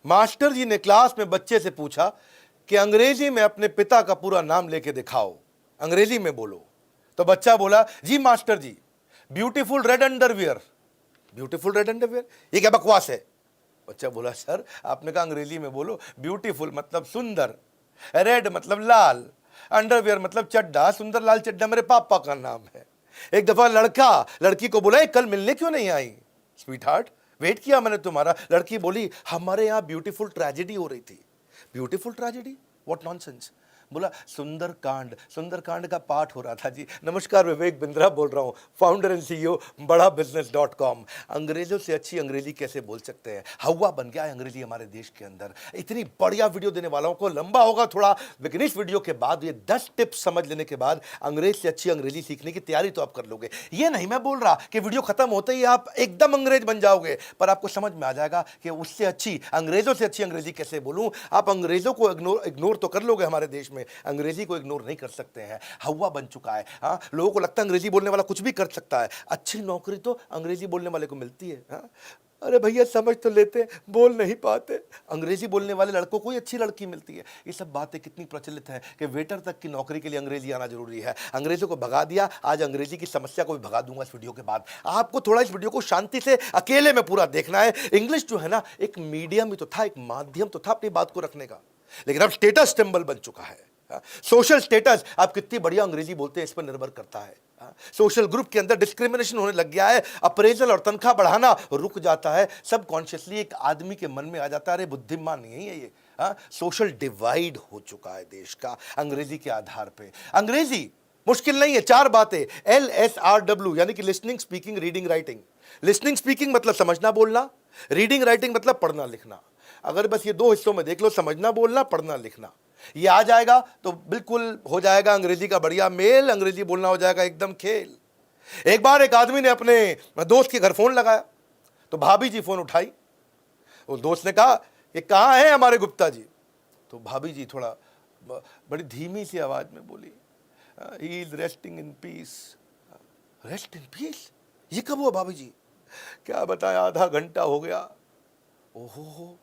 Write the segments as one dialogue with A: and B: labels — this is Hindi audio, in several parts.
A: मास्टर जी ने क्लास में बच्चे से पूछा कि अंग्रेजी में अपने पिता का पूरा नाम लेके दिखाओ, अंग्रेजी में बोलो। तो बच्चा बोला, जी master ji, beautiful red underwear. Beautiful red underwear, ये क्या बकवास है? बच्चा बोला, सर आपने कहा अंग्रेजी में बोलो, ब्यूटीफुल मतलब सुंदर, रेड मतलब लाल, अंडरवियर मतलब चड्डा, सुंदर लाल चड्डा मेरे पापा का नाम है। एक दफा लड़का लड़की को बोला, कल मिलने क्यों नहीं आई? स्वीट हार्ट, वेट किया मैंने तुम्हारा। लड़की बोली, हमारे यहां ब्यूटीफुल ट्रेजेडी हो रही थी। Beautiful tragedy, what nonsense. बोला, सुंदरकांड का पाठ हो रहा था जी। नमस्कार, विवेक बिंद्रा बोल रहा हूं, फाउंडर एंड सीईओ बड़ा बिजनेस.com। अंग्रेजों से अच्छी अंग्रेजी कैसे बोल सकते हैं? हवा बन गया है अंग्रेजी हमारे देश के अंदर। इतनी बढ़िया वीडियो देने वालों को, लंबा होगा थोड़ा, लेकिन इस वीडियो के बाद ये 10 टिप्स समझ लेने के बाद अंग्रेज से अच्छी अंग्रेजी सीखने की तैयारी तो आप कर लोगे। ये नहीं मैं बोल रहा कि वीडियो खत्म होते ही आप एकदम अंग्रेज बन जाओगे, पर आपको समझ में आ जाएगा कि उससे अच्छी, अंग्रेजों से अच्छी अंग्रेजी कैसे बोलूं। आप अंग्रेजों को इग्नोर तो कर लोगे, हमारे देश में अंग्रेजी को इग्नोर नहीं कर सकते हैं। हवा बन चुका है। हाँ, लोगों को लगता है अंग्रेजी बोलने वाला कुछ भी कर सकता है। अच्छी नौकरी तो अंग्रेजी बोलने वाले को मिलती है। हाँ? अरे भैया समझ तो लेते, बोल नहीं पाते। अंग्रेजी बोलने वाले लड़कों को ही अच्छी लड़की मिलती है। ये सब बातें कितनी प्रचलित हैं कि वेटर तक की नौकरी के लिए अंग्रेजी आना जरूरी है। अंग्रेजों को भगा दिया, आज अंग्रेजी की समस्या को भी भगा दूंगा इस वीडियो के बाद। आपको थोड़ा इस वीडियो को शांति से अकेले में पूरा देखना है। इंग्लिश जो है ना, एक मीडियम ही तो था, एक माध्यम तो था अपनी बात को रखने का, लेकिन अब स्टेटस सिंबल बन चुका है। सोशल स्टेटस, आप कितनी बढ़िया अंग्रेजी बोलते हैं इस पर निर्भर करता है। सोशल ग्रुप के अंदर डिस्क्रिमिनेशन होने लग गया है। अप्रेजल और तनख्वाह बढ़ाना रुक जाता है। सब कॉन्शियसली एक आदमी के मन में आ जाता है, अरे बुद्धिमान नहीं है ये। सोशल डिवाइड हो चुका है देश का अंग्रेजी के आधार पे। अंग्रेजी मुश्किल नहीं है, 4 बातें, LSRW, यानी कि listening, speaking, reading, writing. Listening speaking मतलब समझना बोलना, रीडिंग राइटिंग मतलब पढ़ना लिखना। अगर बस ये 2 हिस्सों में देख लो, समझना बोलना, पढ़ना लिखना, ये आ जाएगा तो बिल्कुल हो जाएगा अंग्रेजी का बढ़िया मेल। अंग्रेजी बोलना हो जाएगा एकदम खेल। एक बार एक आदमी ने अपने दोस्त के घर फोन लगाया, तो भाभी जी फोन उठाई। उस दोस्त ने कहा, ये कहाँ है हमारे गुप्ता जी? तो भाभी जी थोड़ा बड़ी धीमी सी आवाज में बोली, he is resting in peace. Rest in peace, ये कब हुआ भाभी जी? क्या बताएं, आधा घंटा हो गया। ओहो,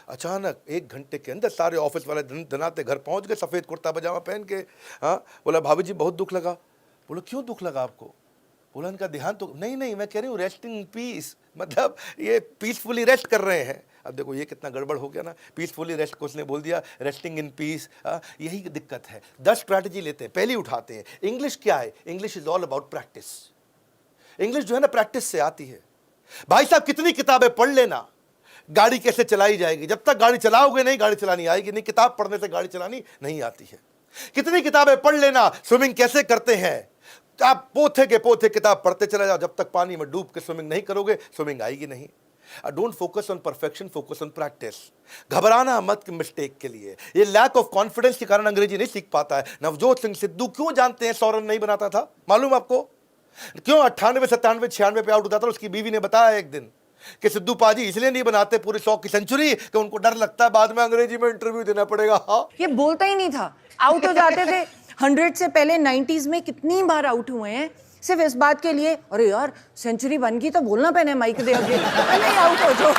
A: अचानक 1 घंटे के अंदर सारे ऑफिस वाले धनाते घर पहुंच गए, सफेद कुर्ता पजामा पहन के। हाँ, बोला भाभी जी बहुत दुख लगा। बोला क्यों दुख लगा आपको? बोला इनका ध्यान तो नहीं, मैं कह रही हूँ रेस्टिंग पीस, मतलब ये पीसफुली रेस्ट कर रहे हैं। अब देखो ये कितना गड़बड़ हो गया ना, पीसफुली रेस्ट को उसने बोल दिया रेस्टिंग इन पीस। यही दिक्कत है। 10 स्ट्रैटेजी लेते हैं, पहली उठाते हैं। इंग्लिश क्या है? English is all about practice. English जो है ना, प्रैक्टिस से आती है। भाई साहब कितनी किताबें पढ़ लेना, गाड़ी कैसे चलाई जाएगी? जब तक गाड़ी चलाओगे नहीं, गाड़ी चलानी आएगी नहीं। किताब पढ़ने से गाड़ी चलानी नहीं आती है। कितनी किताबें पढ़ लेना, स्विमिंग कैसे करते हैं, आप पोथे के पोथे किताब पढ़ते चले जाओ, जब तक पानी में डूब के स्विमिंग नहीं करोगे, स्विमिंग आएगी नहीं। Don't focus on perfection, focus on practice. घबराना मत मिस्टेक के लिए। ये लैक ऑफ कॉन्फिडेंस के कारण अंग्रेजी नहीं सीख पाता है। नवजोत सिंह सिद्धू क्यों जानते हैं 100 रन नहीं बनाता था? मालूम आपको क्यों? 98, 97, 96 पे आउट होता था। उसकी बीवी ने बताया एक दिन कि सिद्धू पाजी इसलिए नहीं बनाते पूरे 100 की सेंचुरी कि उनको डर लगता है बाद में अंग्रेजी में इंटरव्यू देना पड़ेगा। हाँ,
B: ये बोलता ही नहीं था, आउट हो जाते थे। 100 से पहले 90s में कितनी बार आउट हुए हैं सिर्फ इस बात के लिए, अरे यार सेंचुरी बन गई तो बोलना पहने माइक दे आगे, नहीं आउट हो जाओ।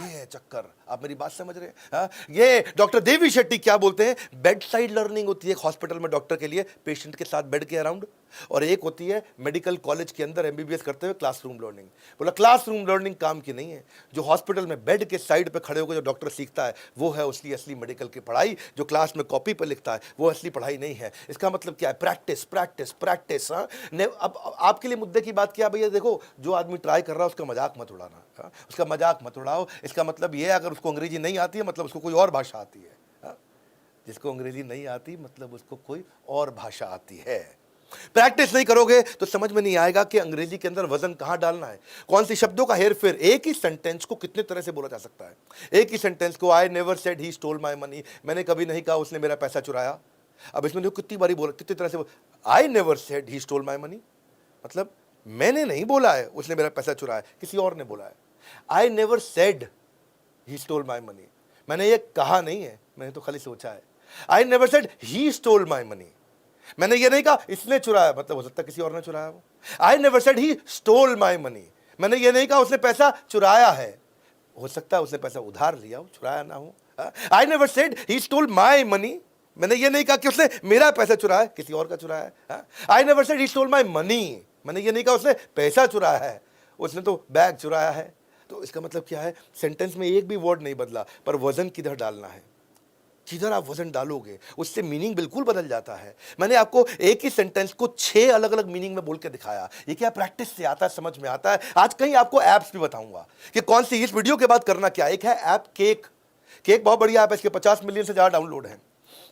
A: ये चक्कर, आप मेरी बात समझ रहे हैं? हाँ? ये डॉक्टर देवी शेट्टी क्या बोलते हैं, बेड साइड लर्निंग होती है हॉस्पिटल में डॉक्टर के लिए, पेशेंट के साथ बेड के अराउंड, और एक होती है मेडिकल कॉलेज के अंदर MBBS करते हुए क्लासरूम लर्निंग। बोला क्लासरूम लर्निंग काम की नहीं है। जो हॉस्पिटल में बेड के साइड पे खड़े होकर जो डॉक्टर सीखता है वो है उसकी असली मेडिकल की पढ़ाई। जो क्लास में कॉपी पर लिखता है वो असली पढ़ाई नहीं है। इसका मतलब क्या है? Practice practice practice. हाँ, अब आपके लिए मुद्दे की बात क्या भैया, देखो जो आदमी ट्राई कर रहा है उसका मजाक मत उड़ाना। हाँ? उसका मजाक मत उड़ाओ। इसका मतलब ये है अगर उसको अंग्रेजी नहीं आती है मतलब उसको कोई और भाषा आती है। हाँ? जिसको अंग्रेजी नहीं आती मतलब उसको कोई और भाषा आती है। प्रैक्टिस नहीं करोगे तो समझ में नहीं आएगा कि अंग्रेजी के अंदर वजन कहां डालना है, कौन सी शब्दों का हेरफेर। एक ही सेंटेंस को कितने तरह से बोला जा सकता है। एक ही सेंटेंस को, I never said he stole my money, मैंने कभी नहीं कहा उसने मेरा पैसा चुराया। अब इसमें देखो कितनी बारी बोला, कितनी तरह से। I never said he stole my money मतलब मैंने नहीं बोला है उसने मेरा पैसा चुराया, किसी और ने बोला है। I never said he stole my money, मैंने ये कहा नहीं है, मैंने तो खाली सोचा है। I never said he stole my money, मैंने ये नहीं कहा इसने चुराया, मतलब हो सकता है किसी और ने चुराया वो। I never said he stole my money, मैंने ये नहीं कहा उसने पैसा चुराया है। हो सकता है उसने पैसा उधार लिया हो, चुराया ना हो। I never said he stole my money, मैंने ये नहीं कहा कि उसने मेरा पैसा चुराया, किसी और का चुराया है। I never said he stole my money, मैंने ये नहीं कहा उसने पैसा चुराया है, उसने तो बैग चुराया है। तो इसका मतलब क्या है, सेंटेंस में एक भी वर्ड नहीं बदला, पर वजन किधर डालना है, किधर आप वजन डालोगे उससे मीनिंग बिल्कुल बदल जाता है। मैंने आपको एक ही सेंटेंस को 6 अलग अलग मीनिंग में बोल के दिखाया। ये क्या प्रैक्टिस से आता है, समझ में आता है। आज कहीं आपको एप्स भी बताऊंगा कि कौन सी, इस वीडियो के बाद करना क्या। एक है ऐप केक, केक बहुत बढ़िया ऐप है, इसके 50 मिलियन से ज़्यादा डाउनलोड है,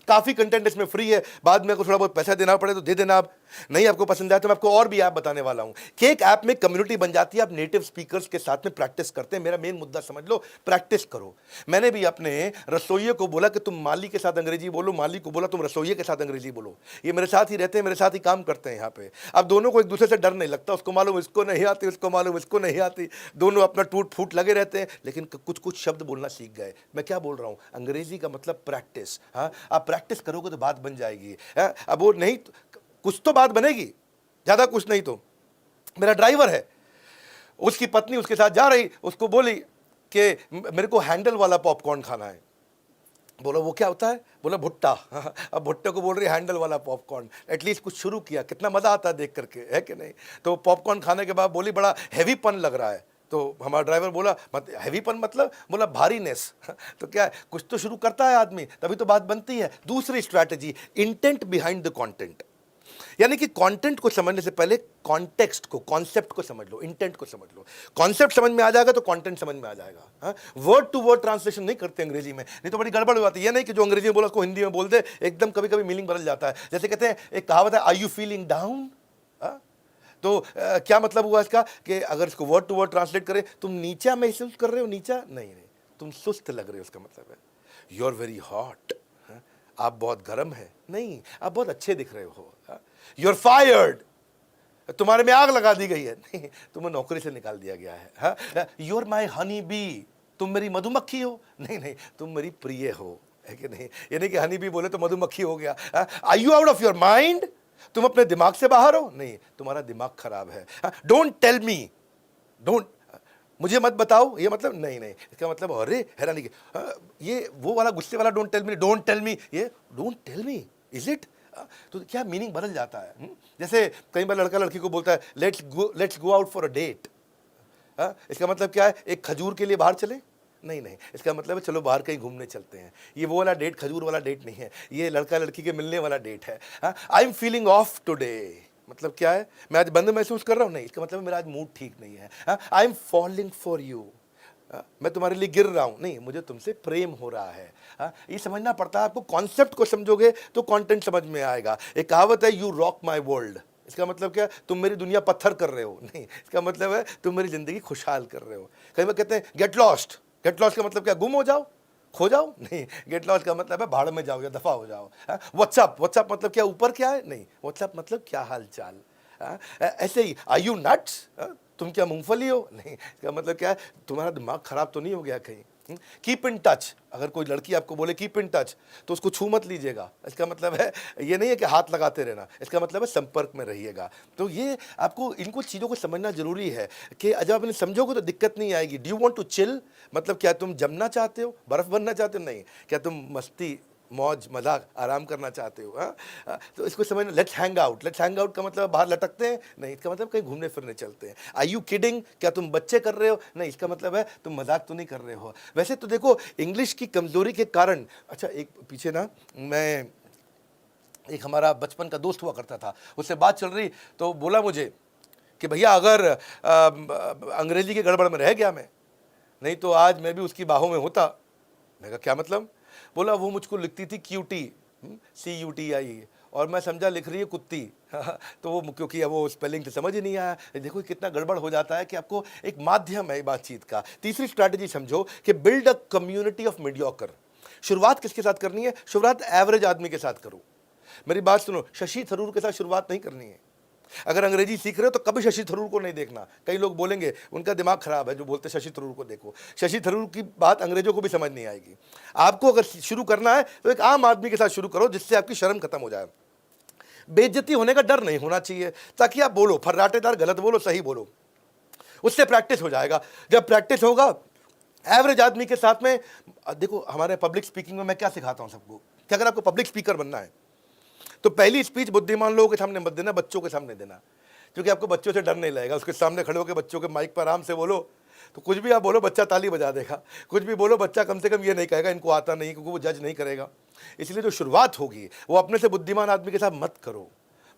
A: काफ़ी कंटेंट इसमें फ्री है, बाद में आपको थोड़ा बहुत पैसा देना पड़े तो दे देना। आप नहीं आपको पसंद आए तो मैं आपको और भी ऐप बताने वाला हूं। केक ऐप में कम्युनिटी बन जाती है, आप नेटिव स्पीकर्स के साथ में प्रैक्टिस करते हैं। मेरा मेन मुद्दा समझ लो, प्रैक्टिस करो। मैंने भी अपने रसोइये को बोला कि तुम माली के साथ अंग्रेजी बोलो, माली को बोला तुम रसोइये के साथ अंग्रेजी बोलो। ये मेरे साथ ही रहते हैं, मेरे साथ ही काम करते हैं यहाँ पे। अब दोनों को एक दूसरे से डर नहीं लगता, उसको मालूम इसको नहीं आती, उसको मालूम इसको नहीं आती, दोनों अपना टूट फूट लगे रहते हैं, लेकिन कुछ कुछ शब्द बोलना सीख गए। मैं क्या बोल रहा हूँ, अंग्रेजी का मतलब प्रैक्टिस। हाँ, आप प्रैक्टिस करोगे तो बात बन जाएगी। अब वो नहीं, कुछ तो बात बनेगी, ज्यादा कुछ नहीं। तो मेरा ड्राइवर है, उसकी पत्नी उसके साथ जा रही, उसको बोली कि मेरे को हैंडल वाला पॉपकॉर्न खाना है। बोला वो क्या होता है, बोला भुट्टा। अब भुट्टे को बोल रही हैंडल वाला पॉपकॉर्न। एटलीस्ट कुछ शुरू किया, कितना मजा आता है देख करके, है कि नहीं। तो पॉपकॉर्न खाने के बाद बोली बड़ा हैवीपन लग रहा है। तो हमारा ड्राइवर बोला हैवीपन मतलब, बोला भारीनेस। तो क्या है, कुछ तो शुरू करता है आदमी, तभी तो बात बनती है। दूसरी strategy, intent behind the content, यानी कि कंटेंट को समझने से पहले कॉन्टेक्स्ट को, कॉन्सेप्ट को समझ लो, इंटेंट को समझ लो। कॉन्सेप्ट समझ में आ जाएगा तो कंटेंट समझ में आ जाएगा। वर्ड टू वर्ड ट्रांसलेशन नहीं करते अंग्रेजी में, नहीं तो बड़ी गड़बड़ हो जाती है। ये नहीं कि जो अंग्रेजी में बोला उसको हिंदी में बोल दे, एकदम कभी कभी मीनिंग बदल जाता है। जैसे कहते हैं, एक कहावत है, आर यू फीलिंग डाउन। तो क्या मतलब हुआ इसका कि अगर इसको वर्ड टू वर्ड ट्रांसलेट करें, तुम नीचा महसूस कर रहे हो, नीचा नहीं, तुम सुस्त लग रहे हो, उसका मतलब है यू आर वेरी हॉट, आप बहुत गर्म है, नहीं आप बहुत अच्छे दिख रहे हो। यू आर फायर्ड, तुम्हारे में आग लगा दी गई है, नहीं तुम्हें नौकरी से निकाल दिया गया है। You are my honey bee, तुम मेरी मधुमक्खी हो, नहीं तुम मेरी प्रिय हो, है कि नहीं। ये नहीं कि हनी बी बोले तो मधुमक्खी हो गया। Are you out of your mind, तुम अपने दिमाग से बाहर हो, नहीं तुम्हारा दिमाग खराब है। डोंट टेल मी, डोंट, मुझे मत बताओ, ये मतलब नहीं इसका मतलब अरे हैरानी की, ये वो वाला गुस्से वाला don't tell me, don't tell me, ये don't tell me, is it. तो क्या मीनिंग बदल जाता है। जैसे कई बार लड़का लड़की को बोलता है let's go out for a date. इसका मतलब क्या है, एक खजूर के लिए बाहर चले, नहीं इसका मतलब है चलो बाहर कहीं घूमने चलते हैं। ये वो वाला डेट, खजूर वाला डेट नहीं है, ये लड़का लड़की के मिलने वाला डेट है। I am feeling of today, मतलब क्या है, मैं आज बंद महसूस कर रहा हूँ, नहीं इसका मतलब मेरा आज मूड ठीक नहीं है। I M falling for you, मैं तुम्हारे लिए गिर रहा हूँ, नहीं मुझे तुमसे प्रेम हो रहा है। ये समझना पड़ता है आपको। कॉन्सेप्ट को समझोगे तो कंटेंट समझ में आएगा। एक कहावत है, यू रॉक माई वर्ल्ड, इसका मतलब क्या, तुम मेरी दुनिया पत्थर कर रहे हो, नहीं इसका मतलब है तुम मेरी जिंदगी खुशहाल कर रहे हो। कई बार कहते हैं गेट लॉस्ट, गेट लॉस्ट का मतलब क्या, गुम हो जाओ, खो जाओ, नहीं गेट लॉस्ट का मतलब है भाड़ में जाओ या दफा हो जाओ। व्हाट्सअप, व्हाट्सअप मतलब क्या, ऊपर क्या है, नहीं व्हाट्सअप मतलब क्या हाल चाल। ऐसे ही आर यू नट्स, तुम क्या मूंगफली हो, नहीं इसका मतलब क्या है, तुम्हारा दिमाग खराब तो नहीं हो गया कहीं। कीप इन टच, अगर कोई लड़की आपको बोले कीप इन टच तो उसको छू मत लीजिएगा, इसका मतलब है ये नहीं है कि हाथ लगाते रहना, इसका मतलब है संपर्क में रहिएगा। तो ये आपको इनको चीज़ों को समझना जरूरी है कि जब आप इन्हें समझोगे तो दिक्कत नहीं आएगी। Do you want to chill, मतलब क्या तुम जमना चाहते हो, बर्फ बनना चाहते हो, नहीं क्या तुम मस्ती मौज मजाक आराम करना चाहते हो। तो इसको समझना। Let's hang out, let's hang out का मतलब बाहर लटकते हैं, नहीं इसका मतलब कहीं घूमने फिरने चलते हैं। आर यू किडिंग, क्या तुम बच्चे कर रहे हो, नहीं इसका मतलब है तुम मजाक तो नहीं कर रहे हो। वैसे तो देखो इंग्लिश की कमजोरी के कारण, अच्छा एक पीछे ना, मैं एक हमारा बचपन का दोस्त हुआ करता था, उससे बात चल रही तो बोला मुझे कि भैया अगर अंग्रेजी के गड़बड़ में रह गया मैं, नहीं तो आज मैं भी उसकी बाहों में होता। मैं कहा क्या मतलब, बोला वो मुझको लिखती थी क्यूटी, CUTI, और मैं समझा लिख रही है कुत्ती। तो वो क्योंकि वो स्पेलिंग तो समझ ही नहीं आया। देखो कितना गड़बड़ हो जाता है कि आपको एक माध्यम है बातचीत का। तीसरी स्ट्रैटेजी समझो कि build a community of mediocre. शुरुआत किसके साथ करनी है, शुरुआत एवरेज आदमी के साथ करो। मेरी बात सुनो, शशि थरूर के साथ शुरुआत नहीं करनी है। अगर अंग्रेजी सीख रहे हो तो कभी शशि थरूर को नहीं देखना। कई लोग बोलेंगे उनका दिमाग खराब है जो बोलते शशि थरूर को देखो, शशि थरूर की बात अंग्रेजों को भी समझ नहीं आएगी। आपको अगर शुरू करना है तो एक आम आदमी के साथ शुरू करो, जिससे आपकी शर्म खत्म हो जाए। बेइज्जती होने का डर नहीं होना चाहिए, ताकि आप बोलो फर्राटेदार, गलत बोलो सही बोलो, उससे प्रैक्टिस हो जाएगा। जब प्रैक्टिस होगा एवरेज आदमी के साथ में देखो, हमारे पब्लिक स्पीकिंग में मैं क्या सिखाता हूं सबको कि अगर आपको पब्लिक स्पीकर बनना है तो पहली स्पीच बुद्धिमान लोगों के सामने मत देना, बच्चों के सामने देना, क्योंकि आपको बच्चों से डर नहीं लगेगा। उसके सामने खड़े होकर बच्चों के माइक पर आराम से बोलो, तो कुछ भी आप बोलो बच्चा ताली बजा देगा, कुछ भी बोलो बच्चा कम से कम ये नहीं कहेगा इनको आता नहीं, क्योंकि वो जज नहीं करेगा। इसलिए जो शुरुआत होगी वो अपने से बुद्धिमान आदमी के साथ मत करो,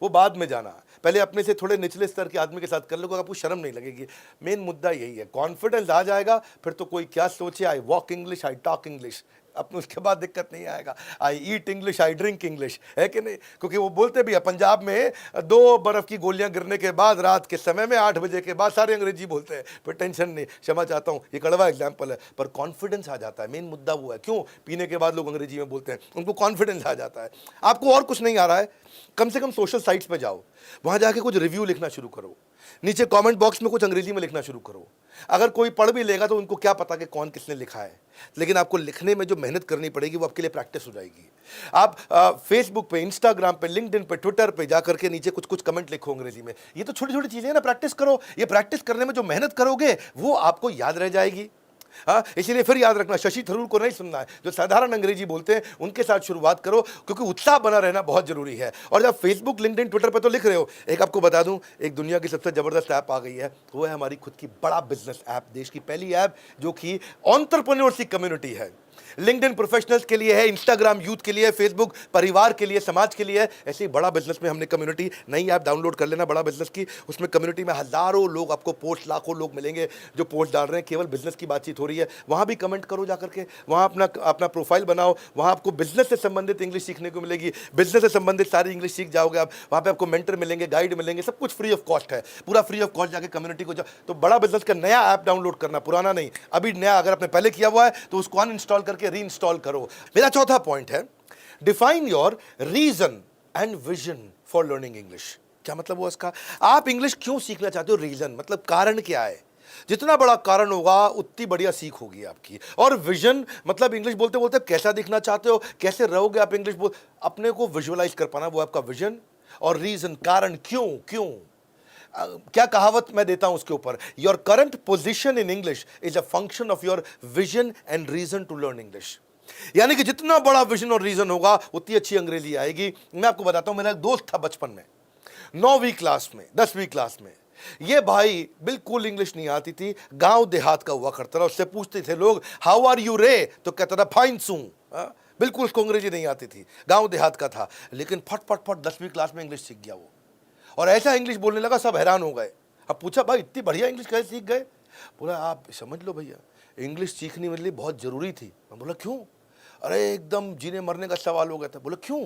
A: वो बाद में जाना, पहले अपने से थोड़े निचले स्तर के आदमी के साथ कर लो, आपको शर्म नहीं लगेगी। मेन मुद्दा यही है, कॉन्फिडेंस आ जाएगा फिर तो कोई क्या सोचे, I walk English, I talk English, अपने उसके बाद दिक्कत नहीं आएगा। आई ईट इंग्लिश, आई ड्रिंक इंग्लिश, है कि नहीं? क्योंकि वो बोलते भी है पंजाब में 2 बर्फ की गोलियां गिरने के बाद रात के समय में 8 बजे के बाद सारे अंग्रेजी बोलते हैं, फिर टेंशन नहीं। क्षमा चाहता हूँ, ये कड़वा एग्जाम्पल है, पर कॉन्फिडेंस आ जाता है। मेन मुद्दा वो है, क्यों पीने के बाद लोग अंग्रेजी में बोलते हैं, उनको कॉन्फिडेंस आ जाता है। आपको और कुछ नहीं आ रहा है, कम से कम सोशल साइट्स पे जाओ, वहां जाके कुछ रिव्यू लिखना शुरू करो, नीचे कमेंट बॉक्स में कुछ अंग्रेजी में लिखना शुरू करो। अगर कोई पढ़ भी लेगा तो उनको क्या पता कि कौन किसने लिखा है, लेकिन आपको लिखने में जो मेहनत करनी पड़ेगी वो आपके लिए प्रैक्टिस हो जाएगी। आप फेसबुक पे, इंस्टाग्राम पे, लिंक्डइन पे, ट्विटर पे जाकर के नीचे कुछ कुछ कमेंट लिखो अंग्रेजी में। ये तो छोटी छोटी चीजें हैं ना, प्रैक्टिस करो। ये प्रैक्टिस करने में जो मेहनत करोगे वो आपको याद रह जाएगी। हाँ, इसीलिए फिर याद रखना, शशि थरूर को नहीं सुनना है, जो साधारण अंग्रेजी बोलते हैं उनके साथ शुरुआत करो, क्योंकि उत्साह बना रहना बहुत जरूरी है। और जब फेसबुक, लिंक्डइन, ट्विटर पे तो लिख रहे हो, एक आपको बता दूं, एक दुनिया की सबसे जबरदस्त ऐप आ गई है, वो है हमारी खुद की बड़ा बिजनेस ऐप, देश की पहली ऐप जो कि एंटरप्रेन्योरशिप कम्युनिटी है। लिंक्डइन प्रोफेशनल्स के लिए है, इंस्टाग्राम यूथ के लिए, फेसबुक परिवार के लिए, समाज के लिए है। ऐसे ही बड़ा बिजनेस में हमने कम्युनिटी, नई ऐप डाउनलोड कर लेना बड़ा बिजनेस की, उसमें कम्युनिटी में हजारों लोग आपको पोस्ट, लाखों लोग मिलेंगे जो पोस्ट डाल रहे हैं, केवल बिजनेस की बातचीत हो रही है। वहां भी कमेंट करो जाकर के, वहां अपना प्रोफाइल बनाओ, वहां आपको बिजनेस से संबंधित इंग्लिश सीखने को मिलेगी, बिजनेस से संबंधित सारी इंग्लिश सीख जाओगे आप। वहां पे आपको मेंटर मिलेंगे, गाइड मिलेंगे, सब कुछ फ्री ऑफ कॉस्ट है, पूरा फ्री ऑफ कॉस्ट। जाके कम्युनिटी को तो बड़ा बिजनेस का नया ऐप डाउनलोड करना, पुराना नहीं, अभी नया। अगर आपने पहले किया हुआ है तो उसको अनइंस्टॉल करके री इंस्टॉल करो। मेरा चौथा पॉइंट है, define your reason and vision for learning English. क्या मतलब हुआ इसका? आप इंग्लिश क्यों सीखना चाहते हो? रीजन मतलब कारण क्या है? जितना बड़ा कारण होगा उतनी बढ़िया सीख होगी आपकी। और विजन मतलब इंग्लिश बोलते बोलते कैसा दिखना चाहते हो, कैसे रहोगे आप इंग्लिश बोल, अपने को विजुअलाइज कर पाना, वो आपका विजन। और रीजन, कारण, क्यों क्यों। क्या कहावत मैं देता हूं उसके ऊपर, your current position in English is a function of your vision and reason to learn English. यानी कि जितना बड़ा विजन और रीजन होगा उतनी अच्छी अंग्रेजी आएगी। मैं आपको बताता हूं, मेरा एक दोस्त था बचपन में, 9वीं क्लास में, 10वीं क्लास में, ये भाई बिल्कुल इंग्लिश नहीं आती थी, गांव देहात का हुआ करता था। उससे पूछते थे लोग हाउ आर यू रे, तो कहता था फाइन सू। बिल्कुल उसको अंग्रेजी नहीं आती थी, गांव देहात का था, लेकिन फट फट फट 10वीं क्लास में इंग्लिश सीख गया वो, और ऐसा इंग्लिश बोलने लगा, सब हैरान हो गए। अब पूछा भाई इतनी बढ़िया इंग्लिश कैसे सीख गए? बोला आप समझ लो भैया, इंग्लिश सीखनी मेरे लिए बहुत जरूरी थी। मैं बोला क्यों? अरे एकदम जीने मरने का सवाल हो गया था। बोला क्यों?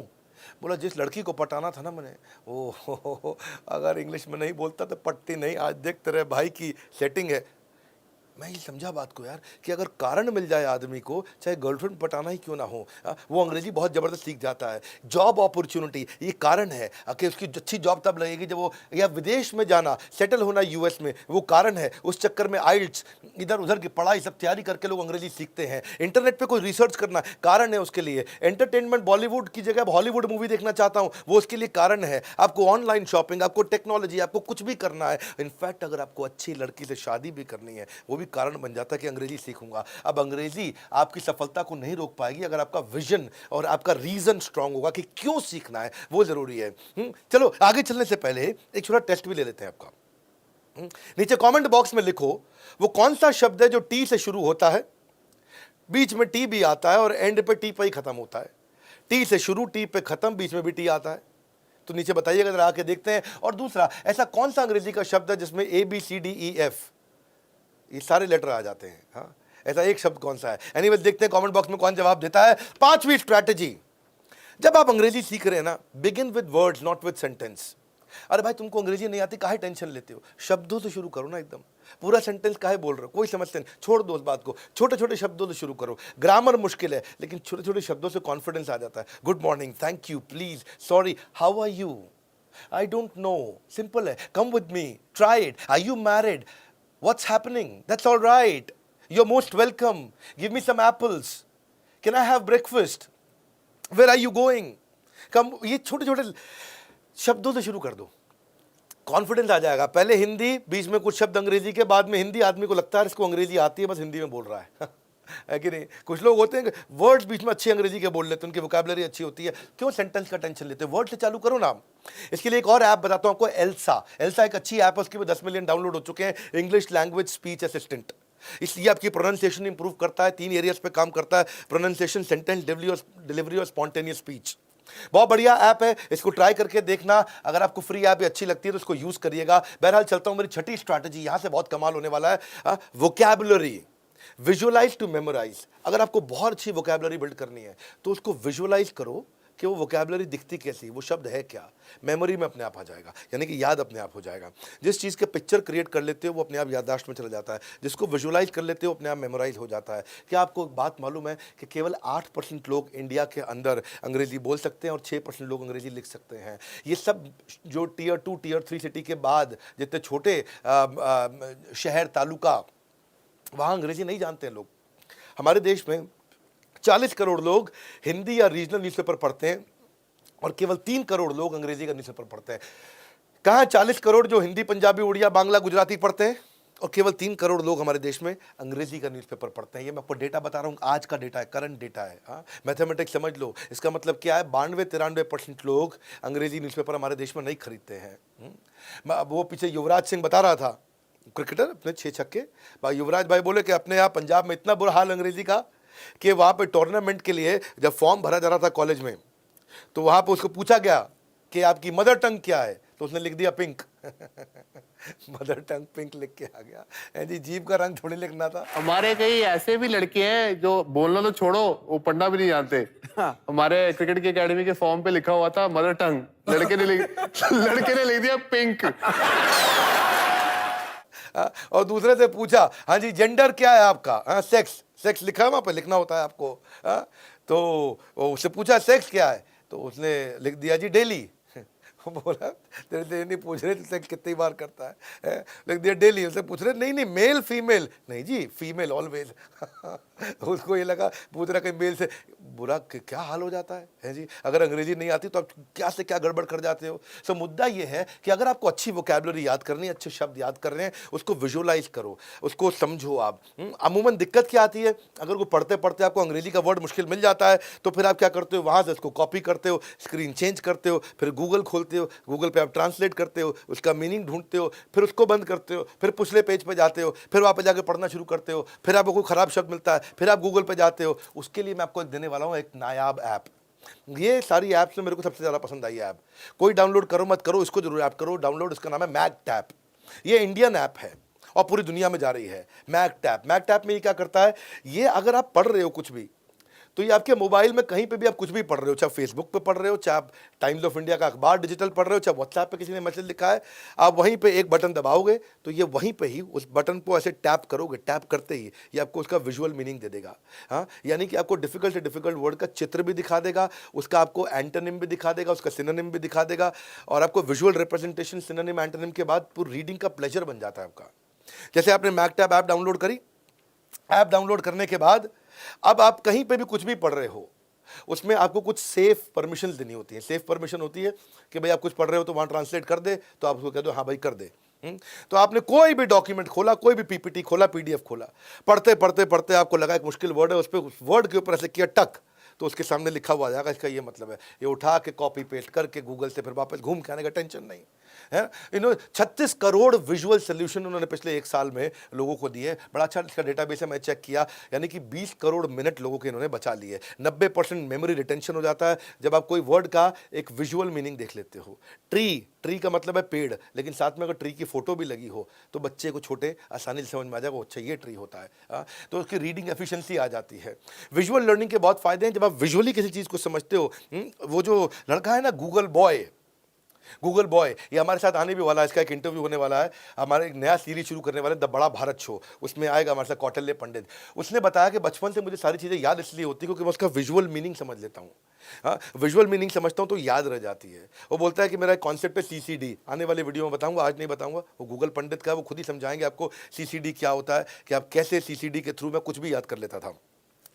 A: बोला जिस लड़की को पटाना था ना मैंने, अगर इंग्लिश में नहीं बोलता तो पटती नहीं। आज देख तेरे भाई की सेटिंग है। मैं ये समझा बात को यार, कि अगर कारण मिल जाए आदमी को, चाहे गर्लफ्रेंड पटाना ही क्यों ना हो, वो अंग्रेजी बहुत ज़बरदस्त सीख जाता है। जॉब अपॉर्चुनिटी ये कारण है कि उसकी अच्छी जॉब तब लगेगी जब वो, या विदेश में जाना, सेटल होना यूएस में, वो कारण है। उस चक्कर में आइल्स, इधर उधर की पढ़ाई सब तैयारी करके लोग अंग्रेजी सीखते हैं। इंटरनेट पर कोई रिसर्च करना, कारण है उसके लिए। एंटरटेनमेंट, बॉलीवुड की जगह हॉलीवुड मूवी देखना चाहता हूँ, वो उसके लिए कारण है। आपको ऑनलाइन शॉपिंग, आपको टेक्नोलॉजी, आपको कुछ भी करना है, इनफैक्ट अगर आपको अच्छी लड़की से शादी भी करनी है, वो भी कारण बन जाता है कि अंग्रेजी सीखूंगा। अब अंग्रेजी आपकी सफलता को नहीं रोक पाएगी अगर आपका विजन और आपका रीजन स्ट्रांग होगा कि क्यों सीखना है, वो जरूरी है। चलो आगे चलने से पहले एक छोटा टेस्ट भी ले लेते हैं आपका। नीचे कमेंट बॉक्स में लिखो वो कौन सा शब्द है जो टी से शुरू होता है, बीच में टी भी आता है और एंड पे टी पे ही खत्म होता है। टी से शुरू, टी पे खत्म, बीच में भी टी आता है। तो नीचे बताइएगा, जरा आके देखते हैं। और दूसरा, ऐसा कौन सा अंग्रेजी का शब्द है जिसमें ABCDEF ये सारे लेटर आ जाते हैं? हाँ, ऐसा एक शब्द कौन सा है? एनीवेज देखते हैं कमेंट बॉक्स में कौन जवाब देता है। 5वीं स्ट्रैटेजी, जब आप अंग्रेजी सीख रहे हैं ना, begin with words not with sentence. अरे भाई तुमको अंग्रेजी नहीं आती, काहे टेंशन लेते हो? शब्दों से शुरू करो ना, एकदम पूरा सेंटेंस काहे बोल रहे हो? कोई समझते नहीं, छोड़ दो उस बात को, छोटे छोटे शब्दों से शुरू करो। ग्रामर मुश्किल है, लेकिन छोटे छोटे शब्दों से कॉन्फिडेंस आ जाता है। Good morning, thank you, please, sorry, how are you, I don't know, simple है, come with me, try it, are you married, what's happening, that's all right, you're most welcome, give me some apples, can I have breakfast, where are you going, come। ये छोटे छोटे शब्दों से शुरू कर दो। कॉन्फिडेंस आ जाएगा। पहले हिंदी, बीच में कुछ शब्द अंग्रेजी के, बाद में हिंदी। आदमी को लगता है इसको अंग्रेजी आती है, बस हिंदी में बोल रहा है है कि नहीं? कुछ लोग होते हैं वर्ड्स बीच में अच्छी अंग्रेजी के बोल लेते हैं, उनकी वोकैबुलरी अच्छी होती है, क्यों सेंटेंस का टेंशन लेते हैं? वर्ड से चालू करो ना। इसके लिए एक और ऐप बताता हूं आपको, एल्सा। एल्सा एक अच्छी ऐप है, उसके भी 10 मिलियन डाउनलोड हो चुके हैं। इंग्लिश लैंग्वेज स्पीच असिस्टेंट, इसलिए आपकी प्रोनाउंसिएशन इंप्रूव करता है। 3 एरियाज पे काम करता है, प्रोनाउंसिएशन, सेंटेंस डिलीवरी और स्पॉन्टेनियस स्पीच। बहुत बढ़िया ऐप है, इसको ट्राई करके देखना। अगर आपको फ्री ऐप अच्छी लगती है तो इसको यूज करिएगा। बहरहाल चलता हूं, मेरी छठी स्ट्रैटेजी, यहां से बहुत कमाल होने वाला है। Vocabulary, visualise to memorise. अगर आपको बहुत अच्छी वोकैबुलरी बिल्ड करनी है तो उसको विजुअलाइज करो कि वो वोकैबुलरी दिखती कैसी, वो शब्द है क्या, मेमोरी में अपने आप आ जाएगा, यानी कि याद अपने आप हो जाएगा। जिस चीज़ के पिक्चर क्रिएट कर लेते हो वो अपने आप याददाश्त में चला जाता है, जिसको विजुअलाइज कर लेते हो अपने आप मेमोराइज हो जाता है। क्या आपको एक बात मालूम है कि केवल 8% लोग इंडिया के अंदर अंग्रेजी बोल सकते हैं और 6% लोग अंग्रेजी लिख सकते हैं? ये सब जो टियर 2 टियर 3 सिटी के बाद जितने छोटे शहर, तालुका, वहाँ अंग्रेजी नहीं जानते हैं लोग। हमारे देश में 40 करोड़ लोग हिंदी या रीजनल न्यूज़पेपर पढ़ते हैं और केवल 3 करोड़ लोग अंग्रेजी का न्यूज़पेपर पढ़ते हैं। कहाँ 40 करोड़ जो हिंदी, पंजाबी, उड़िया, बांग्ला, गुजराती पढ़ते हैं और केवल 3 करोड़ लोग हमारे देश में अंग्रेजी का न्यूज़पेपर पढ़ते हैं। ये मैं आपको डेटा बता रहा हूँ, आज का डेटा है, करंट डेटा है। हाँ, मैथमेटिक्स समझ लो। इसका मतलब क्या है? 92-93% लोग अंग्रेजी न्यूज़पेपर हमारे देश में नहीं खरीदते हैं। वो पीछे युवराज सिंह बता रहा था, क्रिकेटर, अपने 6 छक्के, युवराज भाई बोले कि अपने यहाँ पंजाब में इतना बुरा हाल अंग्रेजी का कि वहाँ पे टूर्नामेंट के लिए जब फॉर्म भरा जा रहा था कॉलेज में, तो वहाँ पे उसको पूछा गया कि आपकी मदर टंग क्या है, तो उसने लिख दिया पिंक मदर टंग पिंक लिख के आ गया। जी, जीभ का रंग थोड़ी लिखना था।
C: हमारे कई ऐसे भी लड़के हैं जो बोलना तो छोड़ो, वो पढ़ना भी नहीं जानते। हमारे क्रिकेट की एकेडमी के फॉर्म पे लिखा हुआ था मदर टंग, लड़के ने लिख दिया पिंक।
A: और दूसरे से पूछा, हाँ जी जेंडर क्या है आपका? हाँ, सेक्स। सेक्स लिखा है वहाँ पे, लिखना होता है आपको। तो उससे पूछा सेक्स क्या है, तो उसने लिख दिया जी डेली। बोला तेरे नहीं पूछ रहे सेक्स कितनी बार करता है, लिख दिया डेली। उससे पूछ रहे नहीं मेल फीमेल, नहीं जी फीमेल ऑलवेज। उसको ये लगा पूछ रहा कि मेल से बुरा क्या हाल हो जाता है जी। अगर अंग्रेजी नहीं आती तो आप क्या से क्या गड़बड़ कर जाते हो। सो मुद्दा ये है कि अगर आपको अच्छी वोकैबुलरी याद करनी है, अच्छे शब्द याद कर रहे हैं, उसको विजुअलाइज करो, उसको समझो आप। अमूमन दिक्कत क्या आती है, अगर वो पढ़ते पढ़ते आपको अंग्रेजी का वर्ड मुश्किल मिल जाता है तो फिर आप क्या करते हो, वहाँ से उसको कॉपी करते हो, स्क्रीन चेंज करते हो, फिर गूगल खोलते हो, गूगल पे आप ट्रांसलेट करते हो, उसका मीनिंग ढूंढते हो, फिर उसको बंद करते हो, फिर पिछले पेज पे जाते हो, फिर वहाँ पे जाके पढ़ना शुरू करते हो, फिर आपको कोई खराब शब्द मिलता है, फिर आप गूगल पे जाते हो। उसके लिए मैं आपको एक देने वाला हूँ एक नायाब ऐप। ये सारी ऐप्स में मेरे को सबसे ज़्यादा पसंद आई ऐप। कोई डाउनलोड करो मत करो, इसको जरूर ऐप करो डाउनलोड। इसका नाम है मैगटैप। ये इंडियन ऐप है और पूरी दुनिया में जा रही है। मैगटैप। मैगटैप में ये क्या करता है, ये अगर आप पढ़ रहे हो कुछ भी तो ये आपके मोबाइल में कहीं पे भी आप कुछ भी पढ़ रहे हो, चाहे फेसबुक पे पढ़ रहे हो, चाहे आप टाइम्स ऑफ इंडिया का अखबार डिजिटल पढ़ रहे हो, चाहे व्हाट्सएप पे किसी ने मैसेज लिखा है, आप वहीं पे एक बटन दबाओगे तो ये वहीं पे ही उस बटन को ऐसे टैप करोगे, टैप करते ही ये आपको उसका विजुअल मीनिंग दे देगा। हाँ, यानी कि आपको डिफिकल्ट से डिफिकल्ट वर्ड का चित्र भी दिखा देगा, उसका आपको एंटोनिम भी दिखा देगा, उसका सिनोनिम भी दिखा देगा, और आपको विजुअल रिप्रेजेंटेशन सिनोनिम एंटोनिम के बाद पूरी रीडिंग का प्लेजर बन जाता है आपका। जैसे आपने मैगटैप ऐप डाउनलोड करी, ऐप डाउनलोड करने के बाद अब आप कहीं पे भी कुछ भी पढ़ रहे हो, उसमें आपको कुछ सेफ परमिशन देनी होती है। सेफ परमिशन होती है कि भाई आप कुछ पढ़ रहे हो तो वहाँ ट्रांसलेट कर दे, तो आप उसको कह दो हाँ भाई कर दे। तो आपने कोई भी डॉक्यूमेंट खोला, कोई भी पीपीटी खोला, पीडीएफ खोला, पढ़ते पढ़ते पढ़ते आपको लगा एक मुश्किल वर्ड है, उस पर उस वर्ड के ऊपर ऐसे किया टक, तो उसके सामने लिखा हुआ आ जाएगा इसका ये मतलब है। ये उठा के कॉपी पेस्ट करके गूगल से फिर वापस घूम के आने का टेंशन नहीं है। 36 करोड़ विजुअल सोल्यूशन उन्होंने पिछले 1 साल में लोगों को दिए। बड़ा अच्छा इसका डेटाबेस है, मैं चेक किया, यानी कि 20 करोड़ मिनट लोगों के इन्होंने बचा लिए। 90% मेमोरी रिटेंशन हो जाता है जब आप कोई वर्ड का एक विजुअल मीनिंग देख लेते हो। ट्री का मतलब है पेड़, लेकिन साथ में अगर ट्री की फोटो भी लगी हो तो बच्चे को छोटे आसानी से समझ में आ जाएगा, अच्छा ये ट्री होता है। तो उसकी रीडिंग एफिशिएंसी आ जाती है। विजुअल लर्निंग के बहुत फायदे हैं जब आप विजुअली किसी चीज़ को समझते हो। वो जो लड़का है ना गूगल बॉय, ये हमारे साथ आने भी वाला है, इसका एक इंटरव्यू होने वाला है। हमारे एक नया सीरीज शुरू करने वाले द बड़ा भारत शो, उसमें आएगा हमारे साथ कौटिल्य पंडित। उसने बताया कि बचपन से मुझे सारी चीज़ें याद इसलिए होती क्योंकि मैं उसका विजुअल मीनिंग समझ लेता हूँ। हाँ, विजुअल मीनिंग समझता हूँ तो याद रह जाती है। वो बोलता है कि मेरा एक कॉन्सेप्ट है CCD, आने वाले वीडियो में बताऊंगा, आज नहीं बताऊंगा। वो गूगल पंडित का है, वो खुद ही समझाएंगे आपको CCD क्या होता है, कि आप कैसे CCD के थ्रू में कुछ भी याद कर लेता था।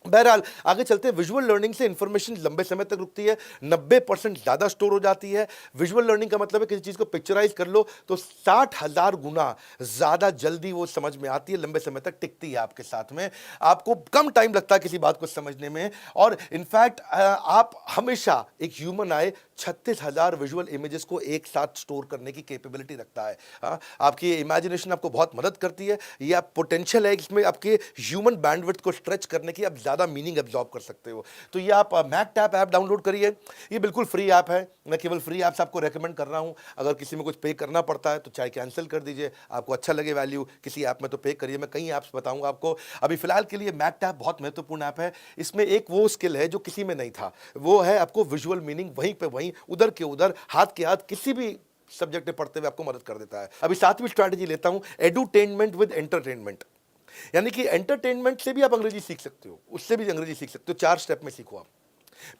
A: बहरहाल आगे चलते हैं। विजुअल लर्निंग से इंफॉर्मेशन लंबे समय तक रुकती है, 90% ज़्यादा स्टोर हो जाती है। विजुअल लर्निंग का मतलब है किसी चीज़ को पिक्चराइज कर लो तो 60,000 गुना ज़्यादा जल्दी वो समझ में आती है, लंबे समय तक टिकती है आपके साथ में, आपको कम टाइम लगता है किसी बात को समझने में। और इनफैक्ट आप हमेशा एक ह्यूमन आई 36,000 विजुअल इमेजेस को एक साथ स्टोर करने की कैपेबिलिटी रखता है। आपकी इमेजिनेशन आपको बहुत मदद करती है, ये आप पोटेंशियल है इसमें आपके ह्यूमन बैंडविड्थ को स्ट्रेच करने की, आप ज़्यादा मीनिंग एब्जॉर्ब कर सकते हो। तो ये आप मैकटैप ऐप डाउनलोड करिए, ये बिल्कुल फ्री ऐप है। मैं केवल फ्री ऐप्स आपको रेकमेंड कर रहा हूँ। अगर किसी में कुछ पे करना पड़ता है तो चाहे कैंसिल कर दीजिए, आपको अच्छा लगे वैल्यू किसी ऐप में तो पे करिए। मैं कई ऐप्स बताऊंगा आपको। अभी फिलहाल के लिए मैकटैप बहुत महत्वपूर्ण ऐप है। इसमें एक वो स्किल है जो किसी में नहीं था, वो है आपको विजुअल मीनिंग वहीं पे वहीं, उधर के उधर, हाथ के हाथ किसी भी सब्जेक्ट में पढ़ते हुए आपको मदद कर देता है। अभी 7वीं स्ट्रैटेजी लेता हूं, एडुटेनमेंट विद एंटरटेनमेंट। यानी कि एंटरटेनमेंट से भी आप अंग्रेजी सीख सकते हो, उससे भी अंग्रेजी सीख सकते हो। 4 स्टेप में सीखो आप।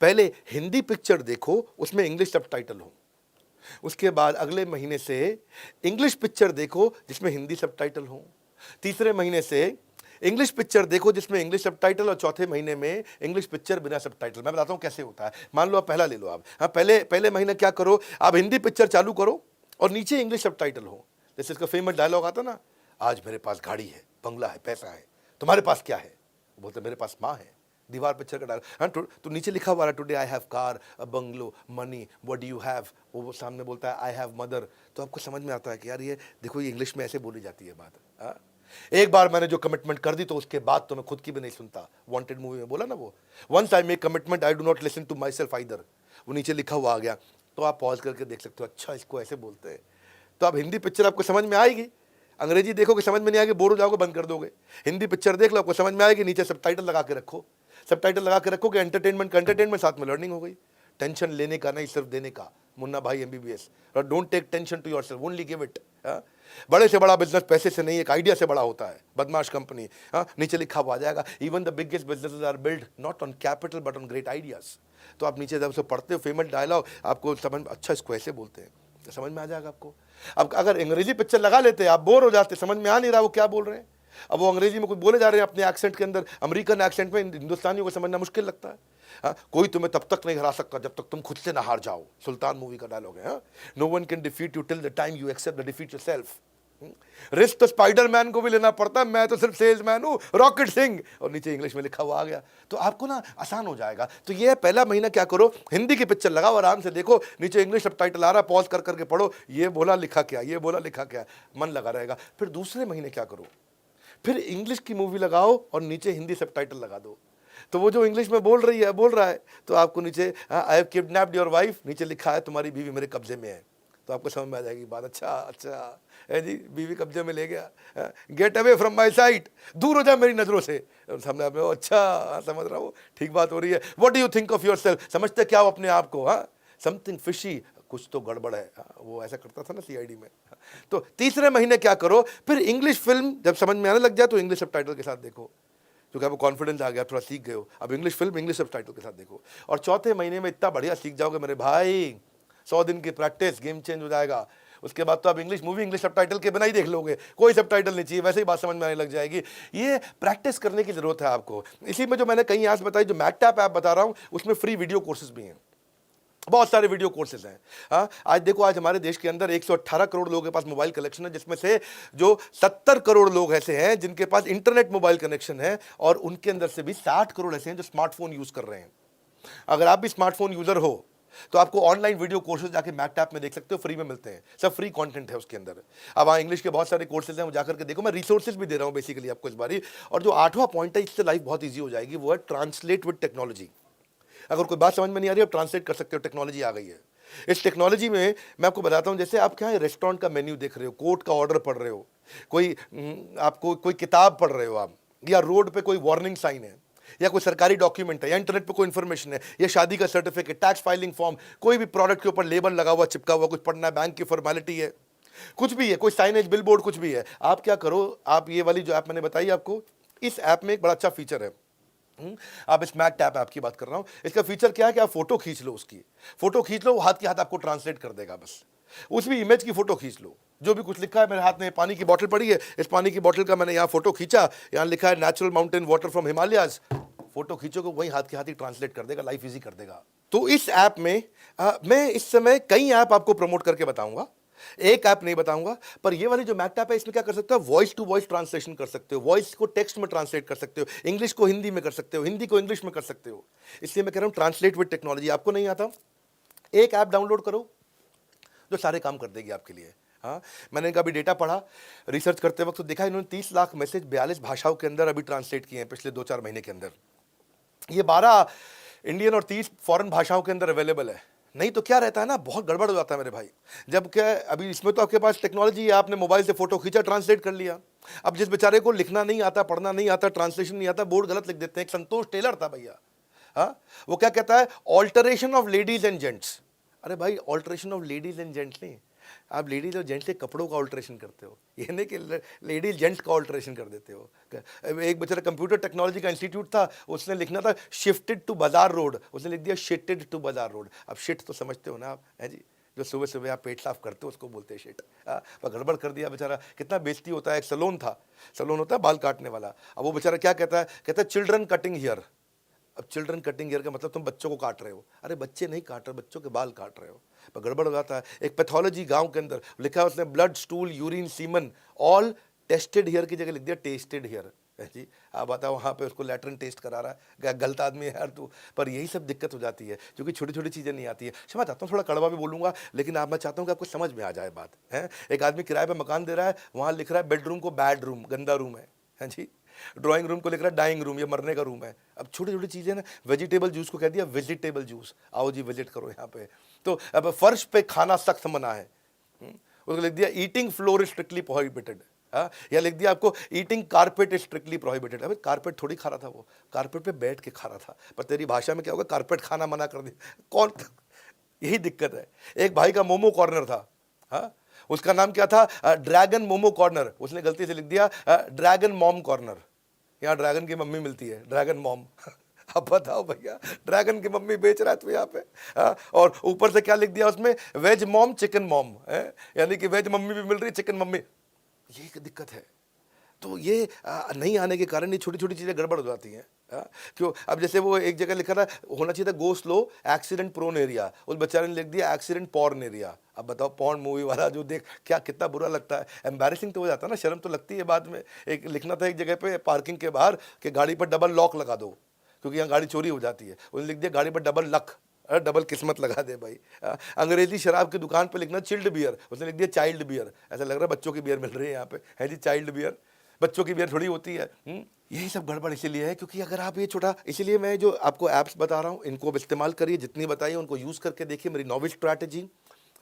A: पहले हिंदी पिक्चर देखो, उसमें इंग्लिश सबटाइटल हो। उसके बाद अगले महीने से इंग्लिश पिक्चर देखो जिसमें हिंदी सबटाइटल हो। तीसरे महीने से इंग्लिश पिक्चर देखो जिसमें इंग्लिश सबटाइटल, और चौथे महीने में इंग्लिश पिक्चर बिना सबटाइटल। मैं बताता हूं कैसे होता है। मान लो आप पहला ले लो आप, हाँ, पहले महीने क्या करो, आप हिंदी पिक्चर चालू करो और नीचे इंग्लिश सबटाइटल हो। जैसे इसका फेमस डायलॉग आता ना, आज मेरे पास गाड़ी है, बंगला है, पैसा है, तुम्हारे पास क्या है? बोलते मेरे पास माँ है। दीवार पिक्चर का डायलॉग, हाँ, तो नीचे लिखा हुआ है today I have car, a bungalow, money, what do you have? वो सामने बोलता है आई हैव मदर। तो आपको समझ में आता है कि यार ये देखो, ये इंग्लिश में ऐसे बोली जाती है बात। हाँ? एक बार मैंने जो कमिटमेंट कर दी तो उसके बाद तो मैं खुद की भी नहीं सुनता। वांटेड मूवी में बोला ना वो, once I make commitment I do not listen to myself either. वो नीचे लिखा हुआ आ गया, तो आप पॉज करके देख सकते हो, अच्छा इसको ऐसे बोलते हैं। तो अब हिंदी पिक्चर आपको समझ में आएगी, अंग्रेजी देखोगे समझ में नहीं आएगी, बोर हो जाओगे, बंद कर दोगे। हिंदी पिक्चर देख लो, आपको समझ में आएगी, नीचे सबटाइटल लगा के रखो। सबटाइटल लगा के रखो कि एंटरटेनमेंट का एंटरटेनमेंट, साथ में लर्निंग हो गई। टेंशन लेने का नहीं, सिर्फ देने का। मुन्ना भाई एमबीबीएस। और don't take tension to yourself, only give it. बड़े से बड़ा बिजनेस पैसे से नहीं, एक आइडिया से बड़ा होता है। बदमाश कंपनी, नीचे लिखा हुआ आ जाएगा, even the biggest businesses are build not on capital but on great ideas. तो आप नीचे जब उसे पढ़ते हो फेमस डायलॉग, आपको समझ, अच्छा इसको ऐसे बोलते हैं, तो समझ में आ जाएगा आपको। अब अगर अंग्रेजी पिक्चर लगा लेते, आप बोर हो जाते, समझ में आ नहीं रहा वो क्या बोल रहे हैं। अब वो अंग्रेजी में कुछ बोले जा रहे हैं अपने एक्सेंट के अंदर, अमेरिकन एक्सेंट में, हिंदुस्तानियों को समझना मुश्किल लगता है। कोई तुम्हें तब तक नहीं हरा सकता जब तक तुम खुद से ना हार जाओ, सुल्तान मूवी का डायलॉग है। No one can defeat you till the time you accept the defeat yourself. Risk तो स्पाइडरमैन को भी लेना पड़ता है, मैं तो सिर्फ सेल्समैन हूं, रॉकेट सिंह। और नीचे इंग्लिश में लिखा हुआ आ गया, तो आपको ना आसान हो जाएगा। तो ये पहला महीना क्या करो, हिंदी की पिक्चर लगाओ, आराम से देखो, नीचे इंग्लिश सबटाइटल आ रहा, पॉज कर करके पढ़ो, ये बोला लिखा क्या, ये बोला लिखा क्या, मन लगा रहेगा। फिर दूसरे महीने क्या करो, फिर इंग्लिश की मूवी लगाओ और नीचे हिंदी सबटाइटल लगा दो। तो वो जो इंग्लिश में बोल रहा है, तो आपको नीचे I have kidnapped your wife, नीचे लिखा है तुम्हारी बीवी मेरे कब्जे में है। तो आपको समझ में आ जाएगी बात, अच्छा है जी, बीवी कब्जे में ले गया, get away from my site, दूर हो जा मेरी नजरों से। सामने आप, अच्छा समझ रहा हूँ, ठीक बात हो रही है। What do you think of yourself, समझते क्या हो अपने आप को? समथिंग फिशी, कुछ तो गड़बड़ है। वो ऐसा करता था ना सीआईडी में। तो तीसरे महीने क्या करो, फिर इंग्लिश फिल्म जब समझ में आने लग जाए तो इंग्लिश सबटाइटल के साथ देखो, क्योंकि आपको कॉन्फिडेंस आ गया, थोड़ा सीख गए हो। अब इंग्लिश फिल्म इंग्लिश सबटाइटल के साथ देखो, और चौथे महीने में इतना बढ़िया सीख जाओगे मेरे भाई, 100 दिन की प्रैक्टिस, गेम चेंज हो जाएगा। उसके बाद तो आप इंग्लिश मूवी इंग्लिश सबटाइटल के बिना ही देख लोगे, कोई सबटाइटल नहीं चाहिए, वैसे ही बात समझ में आने लग जाएगी। ये प्रैक्टिस करने की जरूरत है आपको। इसी में जो मैंने कई ऐप्स बताई, जो मैकटैप ऐप बता रहा हूँ, उसमें फ्री वीडियो कोर्सेज भी हैं, बहुत सारे वीडियो कोर्सेज हैं। आज देखो, आज हमारे देश के अंदर 118 करोड़ लोगों के पास मोबाइल कनेक्शन है, जिसमें से जो 70 करोड़ लोग ऐसे हैं जिनके पास इंटरनेट मोबाइल कनेक्शन है, और उनके अंदर से भी 60 करोड़ ऐसे हैं जो स्मार्टफोन यूज कर रहे हैं। अगर आप भी स्मार्टफोन यूजर हो तो आपको ऑनलाइन वीडियो कोर्सेज जाके मैकटैप में देख सकते हो, फ्री में मिलते हैं, सब फ्री कंटेंट है उसके अंदर। अब इंग्लिश के बहुत सारे कोर्सेज हैं, वो जाकर के देखो। मैं रिसोर्सेज भी दे रहा हूँ बेसिकली आपको इस बारी। और जो 8वां पॉइंट है, इससे लाइफ बहुत ईजी हो जाएगी, वो है ट्रांसलेट विद टेक्नोलॉजी। अगर कोई बात समझ में नहीं आ रही, आप ट्रांसलेट कर सकते हो, टेक्नोलॉजी आ गई है। इस टेक्नोलॉजी में मैं आपको बताता हूं, जैसे आप क्या रेस्टोरेंट का मेन्यू देख रहे हो, कोर्ट का ऑर्डर पढ़ रहे हो, कोई आपको कोई किताब पढ़ रहे हो आप, या रोड पे कोई वार्निंग साइन है, या कोई सरकारी डॉक्यूमेंट है, या इंटरनेट पे कोई इन्फॉर्मेशन है, या शादी का सर्टिफिकेट, टैक्स फाइलिंग फॉर्म, कोई भी प्रोडक्ट के ऊपर लेबल लगा हुआ, चिपका हुआ, कुछ पढ़ना है, बैंक की फॉर्मेलिटी है, कुछ भी है, कोई साइनेज, बिल बोर्ड, कुछ भी है, आप क्या करो, आप ये वाली जो ऐप मैंने बताई आपको, इस ऐप में एक बड़ा अच्छा फीचर है। आप इस मैकटैप ऐप की बात कर रहा हूं। इसका फीचर क्या है कि आप फोटो खींच लो, उसकी फोटो खींच लो, वो हाथ के हाथ आपको ट्रांसलेट कर देगा। बस उस भी इमेज की फोटो खींच लो, जो भी कुछ लिखा है। मेरे हाथ में पानी की बोतल पड़ी है, इस पानी की बोतल का मैंने यहाँ फोटो खींचा, यहाँ लिखा है natural mountain water from Himalayas, photo खींचोगे वहीं हाथ के हाथ ही ट्रांसलेट कर देगा, लाइफ इजी कर देगा। तो इस ऐप में मैं इस समय कई ऐप आपको प्रमोट करके बताऊंगा, एक ऐप नहीं बताऊंगा, पर ये वाली जो मैक्ट ऐप है इसमें क्या कर सकते हो, वॉइस टू वॉइस ट्रांसलेशन कर सकते हो, वॉइस को टेक्स्ट में ट्रांसलेट कर सकते हो, इंग्लिश को हिंदी में कर सकते हो, हिंदी को इंग्लिश में कर सकते हो। इसलिए मैं कह रहा हूं ट्रांसलेट विद टेक्नोलॉजी। आपको नहीं आता, एक ऐप डाउनलोड करो जो सारे काम कर देगी आपके लिए। हाँ, मैंने इनका अभी डेटा पढ़ा रिसर्च करते वक्त, तो देखा इन्होंने 30 लाख मैसेज 42 भाषाओं के अंदर अभी ट्रांसलेट किए हैं पिछले 2-4 महीने के अंदर। ये 12 इंडियन और 30 फॉरेन भाषाओं के अंदर अवेलेबल है। नहीं तो क्या रहता है ना, बहुत गड़बड़ हो जाता है मेरे भाई। जब क्या अभी इसमें तो आपके पास टेक्नोलॉजी है, आपने मोबाइल से फोटो खींचा, ट्रांसलेट कर लिया। अब जिस बेचारे को लिखना नहीं आता, पढ़ना नहीं आता, ट्रांसलेशन नहीं आता, बोर्ड गलत लिख देते हैं। एक संतोष टेलर था भैया, हाँ, वो क्या कहता है, alteration of ladies and gents. अरे भाई, alteration of ladies and gents नहीं, आप लेडीज और जेंट्स के कपड़ों का ऑल्टरेशन करते हो, ये नहीं कि लेडीज जेंट्स का ऑल्टरेशन कर देते हो। एक बेचारा कंप्यूटर टेक्नोलॉजी का इंस्टीट्यूट था, उसने लिखना था शिफ्टेड टू बाजार रोड, उसने लिख दिया शिटेड टू बाजार रोड। अब शिट तो समझते हो ना आप, है जी, जो सुबह सुबह आप पेट साफ करते हो उसको बोलते हैं शिट। पर गड़बड़ कर दिया बेचारा, कितना बेइज्जती होता है। एक सैलून था, सैलून होता है बाल काटने वाला, अब वो बेचारा क्या कहता है, कहता है चिल्ड्रन कटिंग हियर। अब चिल्ड्रन कटिंग ईयर का मतलब तुम बच्चों को काट रहे हो। अरे बच्चे नहीं काट रहे, बच्चों के बाल काट रहे हो, पर गड़बड़ हो जाता है। एक पैथोलॉजी गांव के अंदर लिखा है उसने, blood, stool, urine, semen all tested here की जगह लिख दिया टेस्टेड हियर। जी, आप बताओ, वहाँ पे उसको लैट्रिन टेस्ट करा रहा है, क्या गलत आदमी है यार तू। पर यही सब दिक्कत हो जाती है, क्योंकि छोटी छोटी चीज़ें नहीं आती है। क्षमा चाहता हूँ, थोड़ा कड़वा भी बोलूँगा, लेकिन आप, मैं चाहता हूँ कि आपको समझ में आ जाए बात है। एक आदमी किराए पर मकान दे रहा है, वहाँ लिख रहा है बेडरूम को बैड रूम, गंदा रूम है जी। ड्राइंग रूम को लिख रहा है डाइंग रूम, ये मरने का रूम है। अब छोटी छोटी चीज़ें ना, वेजिटेबल जूस को कह दिया वेजिटेबल जूस, आओ जी विजिट करो यहाँ पे। तो अब फर्श पे खाना सख्त मना है, उसको लिख दिया eating floor is strictly prohibited. या लिख दिया आपको eating carpet is strictly prohibited. अबे कारपेट थोड़ी खा रहा था, वो कारपेट पे बैठ के खा रहा था, पर तेरी भाषा में क्या होगा, कारपेट खाना मना कर दिया कौन। यही दिक्कत है। एक भाई का मोमो कॉर्नर था, हाँ, उसका नाम क्या था, ड्रैगन मोमो कॉर्नर, उसने गलती से लिख दिया ड्रैगन मॉम कॉर्नर। यहाँ ड्रैगन की मम्मी मिलती है, ड्रैगन मॉम। अब बताओ भैया, ड्रैगन की मम्मी बेच रहा है तू यहाँ पे, और ऊपर से क्या लिख दिया उसमें, वेज मॉम चिकन मॉम, यानी कि वेज मम्मी भी मिल रही है, चिकन मम्मी। ये एक दिक्कत है। तो ये नहीं आने के कारण ये छोटी छोटी चीज़ें गड़बड़ हो जाती हैं। क्यों, अब जैसे वो एक जगह लिखा था, होना चाहिए था go slow accident prone area, उस बेचारे ने लिख दिया एक्सीडेंट पॉर्न एरिया। अब बताओ, पॉर्न मूवी वाला जो देख, क्या कितना बुरा लगता है, एम्बैरेसिंग तो हो जाता है ना, शर्म तो लगती है बाद में। एक लिखना था एक जगह पे पार्किंग के बाहर कि गाड़ी पर डबल लॉक लगा दो, क्योंकि यहाँ गाड़ी चोरी हो जाती है। उसने लिख दिया गाड़ी पर डबल लक, डबल किस्मत लगा दे भाई। अंग्रेजी शराब की दुकान पे लिखना चिल्ड बियर, उसने लिख दिया चाइल्ड बियर। ऐसा लग रहा है बच्चों की बियर मिल रही है यहाँ पे, है जी, चाइल्ड बियर, बच्चों की बियर थोड़ी होती है। यही सब गड़बड़ इसीलिए है क्योंकि अगर आप ये छोटा, इसीलिए मैं जो आपको ऐप्स बता रहा हूँ इनको अब इस्तेमाल करिए, जितनी बताइए उनको यूज़ करके देखिए। मेरी novel strategy,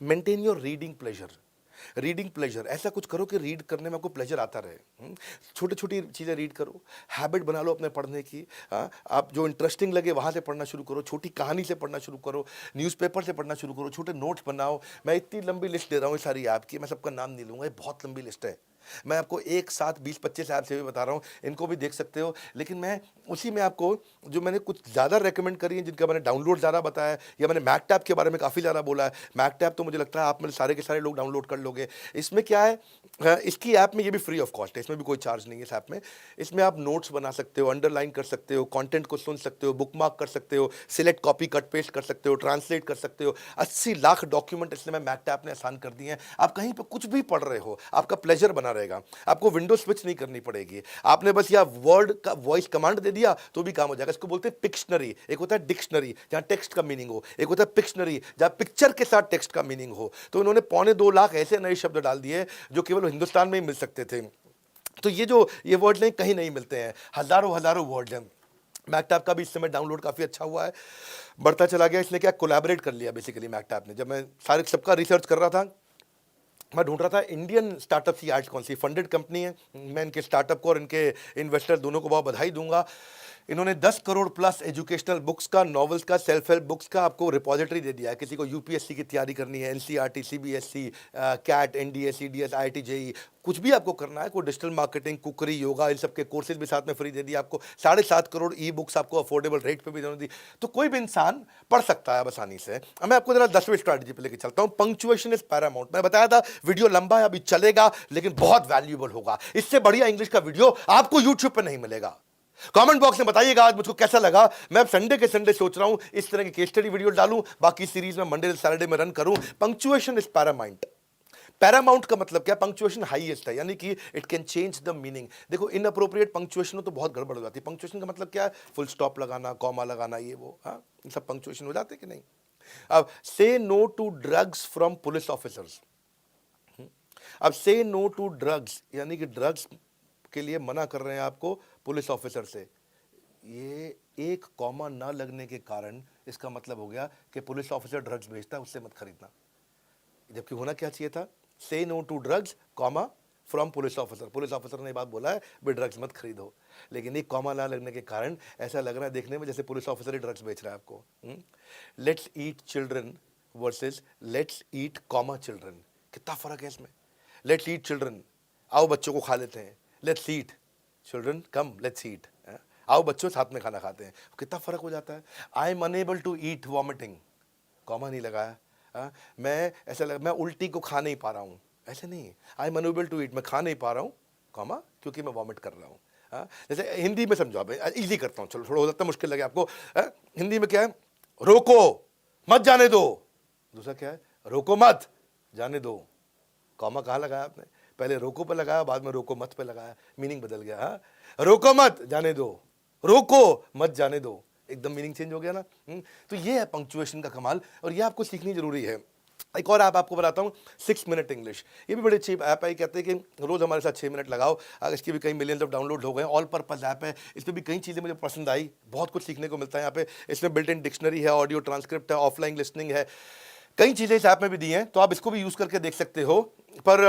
A: maintain your reading pleasure. Reading pleasure, ऐसा कुछ करो कि रीड करने में आपको प्लेजर आता रहे। छोटी छोटी चीज़ें रीड करो, हैबिट बना लो अपने पढ़ने की। आप जो इंटरेस्टिंग लगे वहाँ से पढ़ना शुरू करो, छोटी कहानी से पढ़ना शुरू करो, न्यूज़पेपर से पढ़ना शुरू करो, छोटे नोट्स बनाओ। मैं इतनी लंबी लिस्ट दे रहा हूँ इस सारी ऐप की, मैं सबका नाम नहीं लूँगा, ये बहुत लंबी लिस्ट है। मैं आपको एक साथ 20-25 ऐप से भी बता रहा हूँ, इनको भी देख सकते हो। लेकिन मैं उसी में आपको जो मैंने कुछ ज़्यादा रेकमेंड करी है, जिनका मैंने डाउनलोड ज़्यादा बताया, या मैंने मैक्ट ऐप के बारे में काफ़ी ज़्यादा बोला है। मैक्ट ऐप तो मुझे लगता है आप में सारे के सारे लोग डाउनलोड कर लोगे। इसमें क्या है, इसकी ऐप में ये भी फ्री ऑफ कॉस्ट है, इसमें भी कोई चार्ज नहीं है इस ऐप में। इसमें आप नोट्स बना सकते हो, अंडरलाइन कर सकते हो, कॉन्टेंट को सुन सकते हो, बुकमार्क कर सकते हो, सिलेक्ट कॉपी कट पेस्ट कर सकते हो, ट्रांसलेट कर सकते हो। 80 लाख डॉक्यूमेंट इसलिए मैं मैक्ट ऐप ने आसान कर दिए हैं। आप कहीं पर कुछ भी पढ़ रहे हो, आपका प्लेजर बना रहेगा, आपको विंडो स्विच नहीं करनी पड़ेगी। आपने बस या वर्ड का वॉइस कमांड दे दिया तो भी काम हो जाएगा। इसको बोलते हैं पिक्शनरी। एक होता है डिक्शनरी जहां टेक्स्ट का मीनिंग हो, एक होता है पिक्शनरी जहां पिक्चर के साथ टेक्स्ट का मीनिंग हो। तो इन्होंने 2.25 लाख ऐसे नए शब्द डाल दिए जो केवल हिंदुस्तान में ही मिल सकते थे। तो ये वर्ड नहीं, कहीं नहीं मिलते हैं, हजारों वर्ड हैं। मैक्ट ऐप का भी इस समय डाउनलोड काफ़ी अच्छा हुआ है, बढ़ता चला गया। इसने क्या कोलैबोरेट कर लिया बेसिकली मैक्ट ऐप ने। जब मैं सारे सबका रिसर्च कर रहा था, मैं ढूंढ रहा था इंडियन स्टार्टअप की आज कौन सी फंडेड कंपनी है। मैं इनके स्टार्टअप को और इनके इन्वेस्टर दोनों को बहुत बधाई दूंगा। इन्होंने 10 करोड़ प्लस एजुकेशनल बुक्स का, नॉवेल्स का, सेल्फ हेल्प बुक्स का आपको रिपोजिटरी दे दिया है। किसी को यूपीएससी की तैयारी करनी है, NCERT, CBSE, CAT, NDA, CDS, IIT, JEE, कुछ भी आपको करना है, कोई डिजिटल मार्केटिंग, कुकरी, योगा, इन सब के कोर्सेज भी साथ में फ्री दे दिया आपको। 7.5 करोड़ ई बुक्स आपको अफोर्डेबल रेट पे भी देने दी। तो कोई भी इंसान पढ़ सकता है आसानी से। अब मैं आपको जरा 10वीं स्ट्रैटेजी पे लेके चलता हूँ। Punctuation is Paramount. मैं बताया था वीडियो लंबा है, अभी चलेगा, लेकिन बहुत वैल्यूएबल होगा। इससे बढ़िया इंग्लिश का वीडियो आपको यूट्यूब पे नहीं मिलेगा। कमेंट बॉक्स में बताइएगा आज मुझको कैसा लगा। मैं अब संडे के संडे सोच रहा हूं इस तरह की केस स्टडी वीडियो डालूं, बाकी सीरीज में मंडे से सैटरडे में रन करूं। Punctuation is Paramount. पैरामाउंट का मतलब क्या? पंक्चुएशन हाईएस्ट है, यानी कि it can change the meaning. देखो इनअप्रोप्रिएट पंक्चुएशन हो तो बहुत गड़बड़ हो जाती है। पंक्चुएशन का मतलब क्या है? फुल स्टॉप लगाना, कॉमा लगाना, ये वो, हाँ, ये सब पंक्चुएशन हो जाते कि नहीं। अब से no to drugs from police officers. अब से नो टू ड्रग्स यानी कि ड्रग्स के लिए मना कर रहे हैं आपको पुलिस ऑफिसर से। ये एक कॉमा ना लगने के कारण इसका मतलब हो गया कि पुलिस ऑफिसर ड्रग्स बेचता है, उससे मत खरीदना। जबकि होना क्या चाहिए था? Say no to drugs comma from police officer. Police officer ने बात बोला है भाई ड्रग्स मत खरीदो, लेकिन एक कॉमा ना लगने के कारण ऐसा लग रहा है देखने में जैसे पुलिस ऑफिसर ही ड्रग्स बेच रहा है आपको। Let's eat children versus let's eat comma children. कितना फर्क है इसमें। लेट्स ईट चिल्ड्रन, आओ बच्चों को खा लेते हैं। Let's eat children, come let's eat, आओ बच्चों साथ में खाना खाते हैं। कितना फर्क हो जाता है। I am unable to eat vomiting, comma नहीं लगाया। मैं ऐसा लगा मैं उल्टी को खा नहीं पा रहा हूँ, ऐसे नहीं। I am unable to eat, मैं खा नहीं पा रहा हूँ, कॉमा, क्योंकि मैं वॉमिट कर रहा हूँ। जैसे हिंदी में समझो, आप इजी करता हूँ, चलो थोड़ा हो सकता है मुश्किल लगे आपको। हिंदी में क्या है? रोको मत जाने दो। दूसरा क्या है? रोको मत जाने दो। कॉमा कहाँ लगाया आपने? पहले रोको पे लगाया, बाद में रोको मत पे लगाया, मीनिंग बदल गया। हाँ, रोको मत जाने दो, रोको मत जाने दो, एकदम मीनिंग चेंज हो गया ना। तो ये है पंक्चुएशन का कमाल, और ये आपको सीखनी जरूरी है। एक और ऐप आपको बताता हूँ, 6 मिनट इंग्लिश। ये भी बड़ी अच्छी ऐप है। कहते हैं कि रोज हमारे साथ 6 मिनट लगाओ। इसकी भी कई मिलियंस ऑफ डाउनलोड हो गए। ऑल पर्पस ऐप है। इसमें भी कई चीज़ें मुझे पसंद आई, बहुत कुछ सीखने को मिलता है यहाँ पे। इसमें बिल्ट इन डिक्शनरी है, ऑडियो ट्रांसक्रिप्ट है, ऑफलाइन लिसनिंग है, कई चीज़ें इस ऐप में भी दी हैं, तो आप इसको भी यूज़ करके देख सकते हो। पर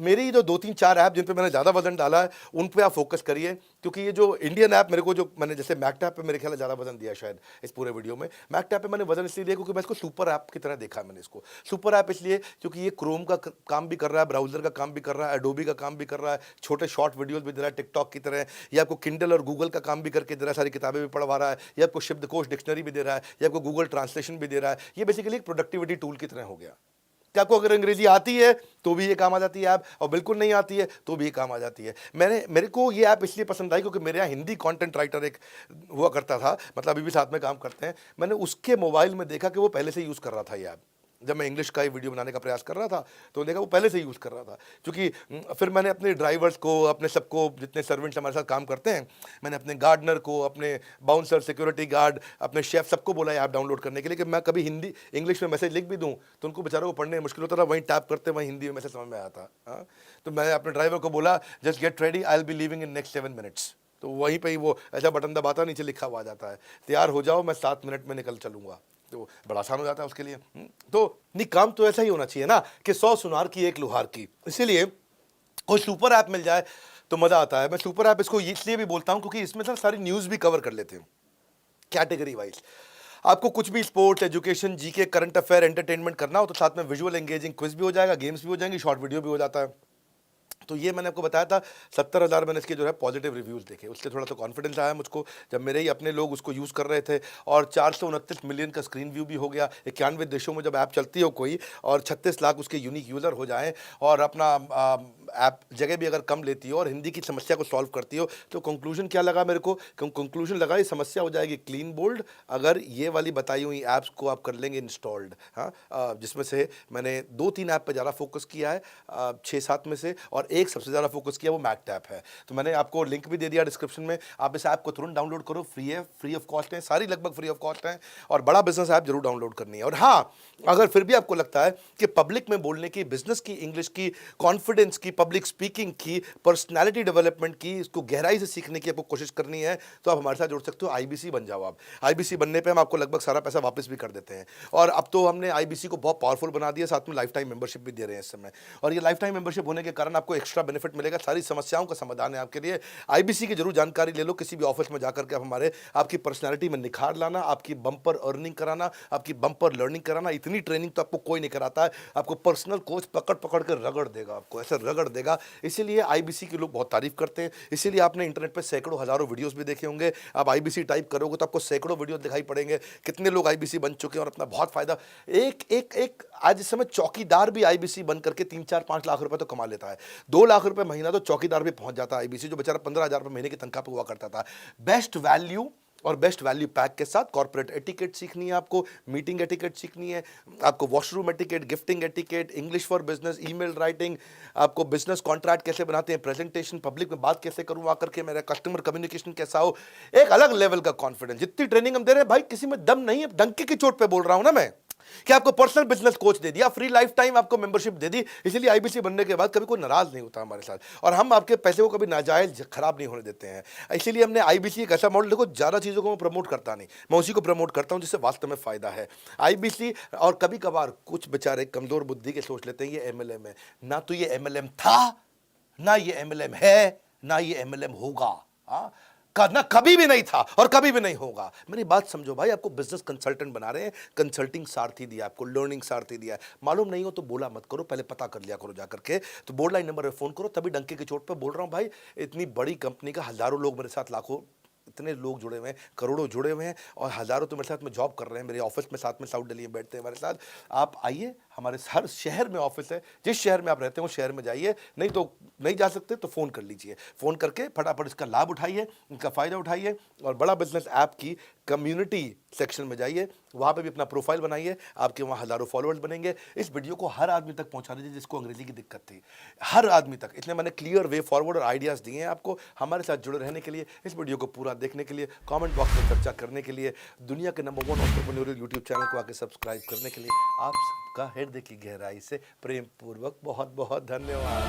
A: मेरी जो 2-3-4 ऐप जिन पे मैंने ज़्यादा वजन डाला है उन पे आप फोकस करिए, क्योंकि ये जो इंडियन ऐप मेरे को, जो मैंने जैसे मैकटैप पे मेरे ख्याल ज़्यादा वजन दिया शायद इस पूरे वीडियो में। मैकटैप पे मैंने वजन इसलिए दिया क्योंकि मैं इसको सुपर ऐप की तरह देखा है मैंने इसको। सुपर ऐप इसलिए क्योंकि ये क्रोम का काम भी कर रहा है, ब्राउजर का काम भी कर रहा है, एडोबी का काम भी कर रहा है, छोटे शॉर्ट वीडियोज़ भी दे रहा है टिकटॉक की तरह। ये आपको किंडल और गूगल का काम भी करके दे रहा है, सारी किताबें भी पढ़वा रहा है। ये आपको शब्दकोश डिक्शनरी भी दे रहा है, ये आपको गूगल ट्रांसलेशन भी दे रहा है। ये बेसिकली एक प्रोडक्टिविटी टूल की तरह हो गया कि आपको अगर अंग्रेजी आती है तो भी ये काम आ जाती है ऐप, और बिल्कुल नहीं आती है तो भी ये काम आ जाती है। मेरे को ये ऐप इसलिए पसंद आई क्योंकि मेरे यहाँ हिंदी कंटेंट राइटर एक हुआ करता था, मतलब अभी भी साथ में काम करते हैं। मैंने उसके मोबाइल में देखा कि वो पहले से यूज़ कर रहा था ये ऐप। जब मैं इंग्लिश का ही वीडियो बनाने का प्रयास कर रहा था तो देखा वो पहले से यूज़ कर रहा था। क्योंकि फिर मैंने अपने ड्राइवर्स को, अपने सबको, जितने सर्वेंट्स हमारे साथ काम करते हैं, मैंने अपने गार्डनर को, अपने बाउंसर, सिक्योरिटी गार्ड, अपने शेफ, सबको बोला ऐप डाउनलोड करने के लिए कि मैं कभी हिंदी इंग्लिश में मैसेज लिख भी दूँ तो उनको बेचारों को पढ़ने में मुश्किल होता था, वहीं टैप करते वहीं हिंदी में मैसेज समझ में आया था। हाँ, तो मैं अपने ड्राइवर को बोला just get ready, I will be leaving in next 7 minutes. तो वहीं पे ही वो ऐसा बटन दबाता, नीचे लिखा हुआ आ जाता है, तैयार हो जाओ, मैं 7 मिनट में निकल चलूँगा। तो बड़ा आसान हो जाता है उसके लिए। तो नहीं, काम तो ऐसा ही होना चाहिए ना कि 100 सुनार की 1 लुहार की। इसीलिए कोई सुपर ऐप मिल जाए तो मज़ा आता है। मैं सुपर ऐप इसको इसलिए भी बोलता हूँ क्योंकि इसमें सर सारी न्यूज़ भी कवर कर लेते हैं कैटेगरी वाइज। आपको कुछ भी sports, education, GK, current affair, entertainment करना हो तो साथ में विजुअल एंगेजिंग क्विज भी हो जाएगा, गेम्स भी हो जाएंगी, शॉर्ट वीडियो भी हो जाता है। तो ये मैंने आपको बताया था 70,000 मैंने इसके जो है पॉजिटिव रिव्यूज़ देखे, उससे थोड़ा सा कॉन्फिडेंस आया मुझको जब मेरे ही अपने लोग उसको यूज़ कर रहे थे। और 429 मिलियन का स्क्रीन व्यू भी हो गया। 91 देशों में जब ऐप चलती हो कोई और 36 लाख उसके यूनिक यूज़र हो जाएं और अपना ऐप जगह भी अगर कम लेती हो और हिंदी की समस्या को सॉल्व करती हो, तो कंक्लूजन क्या लगा मेरे को? कंक्लूजन लगा ये समस्या हो जाएगी क्लीन बोल्ड अगर ये वाली बताई हुई ऐप्स को आप कर लेंगे इंस्टॉल्ड। हाँ, जिसमें से मैंने 2-3 ऐप पर ज़्यादा फोकस किया है 6-7 में से, और एक सबसे ज़्यादा फोकस किया वो मैकटैप है। तो मैंने आपको लिंक भी दे दिया डिस्क्रिप्शन में, आप इस ऐप को तुरंत डाउनलोड करो, फ्री है, फ्री ऑफ कॉस्ट है, सारी लगभग फ्री ऑफ कॉस्ट है, और बड़ा बिजनेस ऐप जरूर डाउनलोड करनी है। और हाँ, अगर फिर भी आपको लगता है कि पब्लिक में बोलने की, बिजनेस की, इंग्लिश की, कॉन्फिडेंस की, पब्लिक स्पीकिंग की, पर्सनैलिटी डेवलपमेंट की, इसको गहराई से सीखने की आपको कोशिश करनी है तो आप हमारे साथ जुड़ सकते हो। IBC बन जाओ आप। IBC बनने पर हम आपको लगभग सारा पैसा वापस भी कर देते हैं, और अब तो हमने IBC को बहुत पावरफुल बना दिया, साथ में लाइफ टाइम मेंबरशिप भी दे रहे हैं इस समय। और ये लाइफ टाइम मेंबरशिप होने के कारण आपको एक्स्ट्रा बेनिफिट मिलेगा, सारी समस्याओं का समाधान है आपके लिए। IBC की जरूर जानकारी ले लो, किसी भी ऑफिस में जाकर के आप हमारे आपकी पर्सनालिटी में निखार लाना, आपकी बम्पर अर्निंग कराना, आपकी बम्पर लर्निंग कराना। इतनी ट्रेनिंग तो आपको कोई नहीं कराता है, आपको पर्सनल कोच पकड़ पकड़ कर रगड़ देगा, आपको ऐसे रगड़ कर देगा। इसीलिए आईबीसी के लोग बहुत तारीफ करते हैं। इसीलिए आपने इंटरनेट पे सैकड़ों हजारों वीडियोस भी देखे होंगे। आप आईबीसी टाइप करोगे तो आपको सैकड़ों वीडियो दिखाई पड़ेंगे, कितने लोग आईबीसी बन चुके हैं और अपना बहुत फायदा। एक आज इस समय चौकीदार भी आईबीसी बन करके 3-4-5 लाख रुपए तो कमा लेता है। 2 लाख रुपए महीना तो चौकीदार भी पहुंच जाता है आईबीसी, जो बेचारा 15,000 रुपए महीने की तनख्वाह पे हुआ करता था। बेस्ट वैल्यू और बेस्ट वैल्यू पैक के साथ कॉर्पोरेट एटिकेट सीखनी है आपको, मीटिंग एटिकेट सीखनी है आपको, washroom etiquette, gifting etiquette, English for business, email writing, आपको बिजनेस कॉन्ट्रैक्ट कैसे बनाते हैं, प्रेजेंटेशन, पब्लिक में बात कैसे करूं आकर के, मेरा कस्टमर कम्युनिकेशन कैसा हो, एक अलग लेवल का कॉन्फिडेंस। जितनी ट्रेनिंग हम दे रहे हैं भाई, किसी में दम नहीं है, डंके की चोट पे बोल रहा हूं ना मैं, कि आपको पर्सनल बिजनेस कोच दे दिया, फ्री लाइफ टाइम आपको मेंबरशिप दे दी। इसीलिए आईबीसी बनने के बाद कभी कोई नाराज नहीं होता हमारे साथ, और हम आपके पैसे को कभी नाजायज खराब नहीं होने देते हैं। इसीलिए हमने आईबीसी एक ऐसा मॉडल, देखो ज़्यादा चीज़ों को मैं प्रमोट करता नहीं, मैं उसी को प्रमोट करता हूं जिससे वास्तव में फायदा है। आईबीसी, और कभी कभार कुछ बेचारे कमजोर बुद्धि के सोच लेते हैं ये एमएलएम है। ना तो ये एमएलएम था, ना ये एमएलएम है, ना ये एमएलएम होगा। ना कभी भी नहीं था और कभी भी नहीं होगा। मेरी बात समझो भाई, आपको बिजनेस कंसल्टेंट बना रहे हैं, कंसल्टिंग सारथी दिया आपको, लर्निंग सारथी दिया है। मालूम नहीं हो तो बोला मत करो, पहले पता कर लिया करो जाकर के। तो बोर्ड लाइन नंबर पे फोन करो, तभी डंके की चोट पे बोल रहा हूं भाई। इतनी बड़ी कंपनी का हजारों लोग मेरे साथ, लाखों, इतने लोग जुड़े हुए हैं, करोड़ों जुड़े हुए हैं, और हजारों तो मेरे साथ में जॉब कर रहे हैं, मेरे ऑफिस में साथ में साउथ दिल्ली में बैठते हैं हमारे साथ। आप आइए, हमारे हर शहर में ऑफिस है, जिस शहर में आप रहते हैं उस शहर में जाइए, नहीं तो नहीं जा सकते तो फ़ोन कर लीजिए। फ़ोन करके फटाफट इसका लाभ उठाइए, इनका फ़ायदा उठाइए, और बड़ा बिजनेस ऐप की कम्युनिटी सेक्शन में जाइए, वहाँ पे भी अपना प्रोफाइल बनाइए, आपके वहाँ हज़ारों फॉलोअर्स बनेंगे। इस वीडियो को हर आदमी तक पहुँचा दीजिए जिसको अंग्रेजी की दिक्कत थी, हर आदमी तक। इसलिए मैंने क्लियर वे फॉरवर्ड और आइडियाज़ दिए हैं आपको। हमारे साथ जुड़े रहने के लिए, इस वीडियो को पूरा देखने के लिए, कमेंट बॉक्स में चर्चा करने के लिए, दुनिया के नंबर 1 एंटरप्रेन्योरियल यूट्यूब चैनल को आके सब्सक्राइब करने के लिए आप सबका हृदय की गहराई से प्रेम पूर्वक बहुत बहुत धन्यवाद।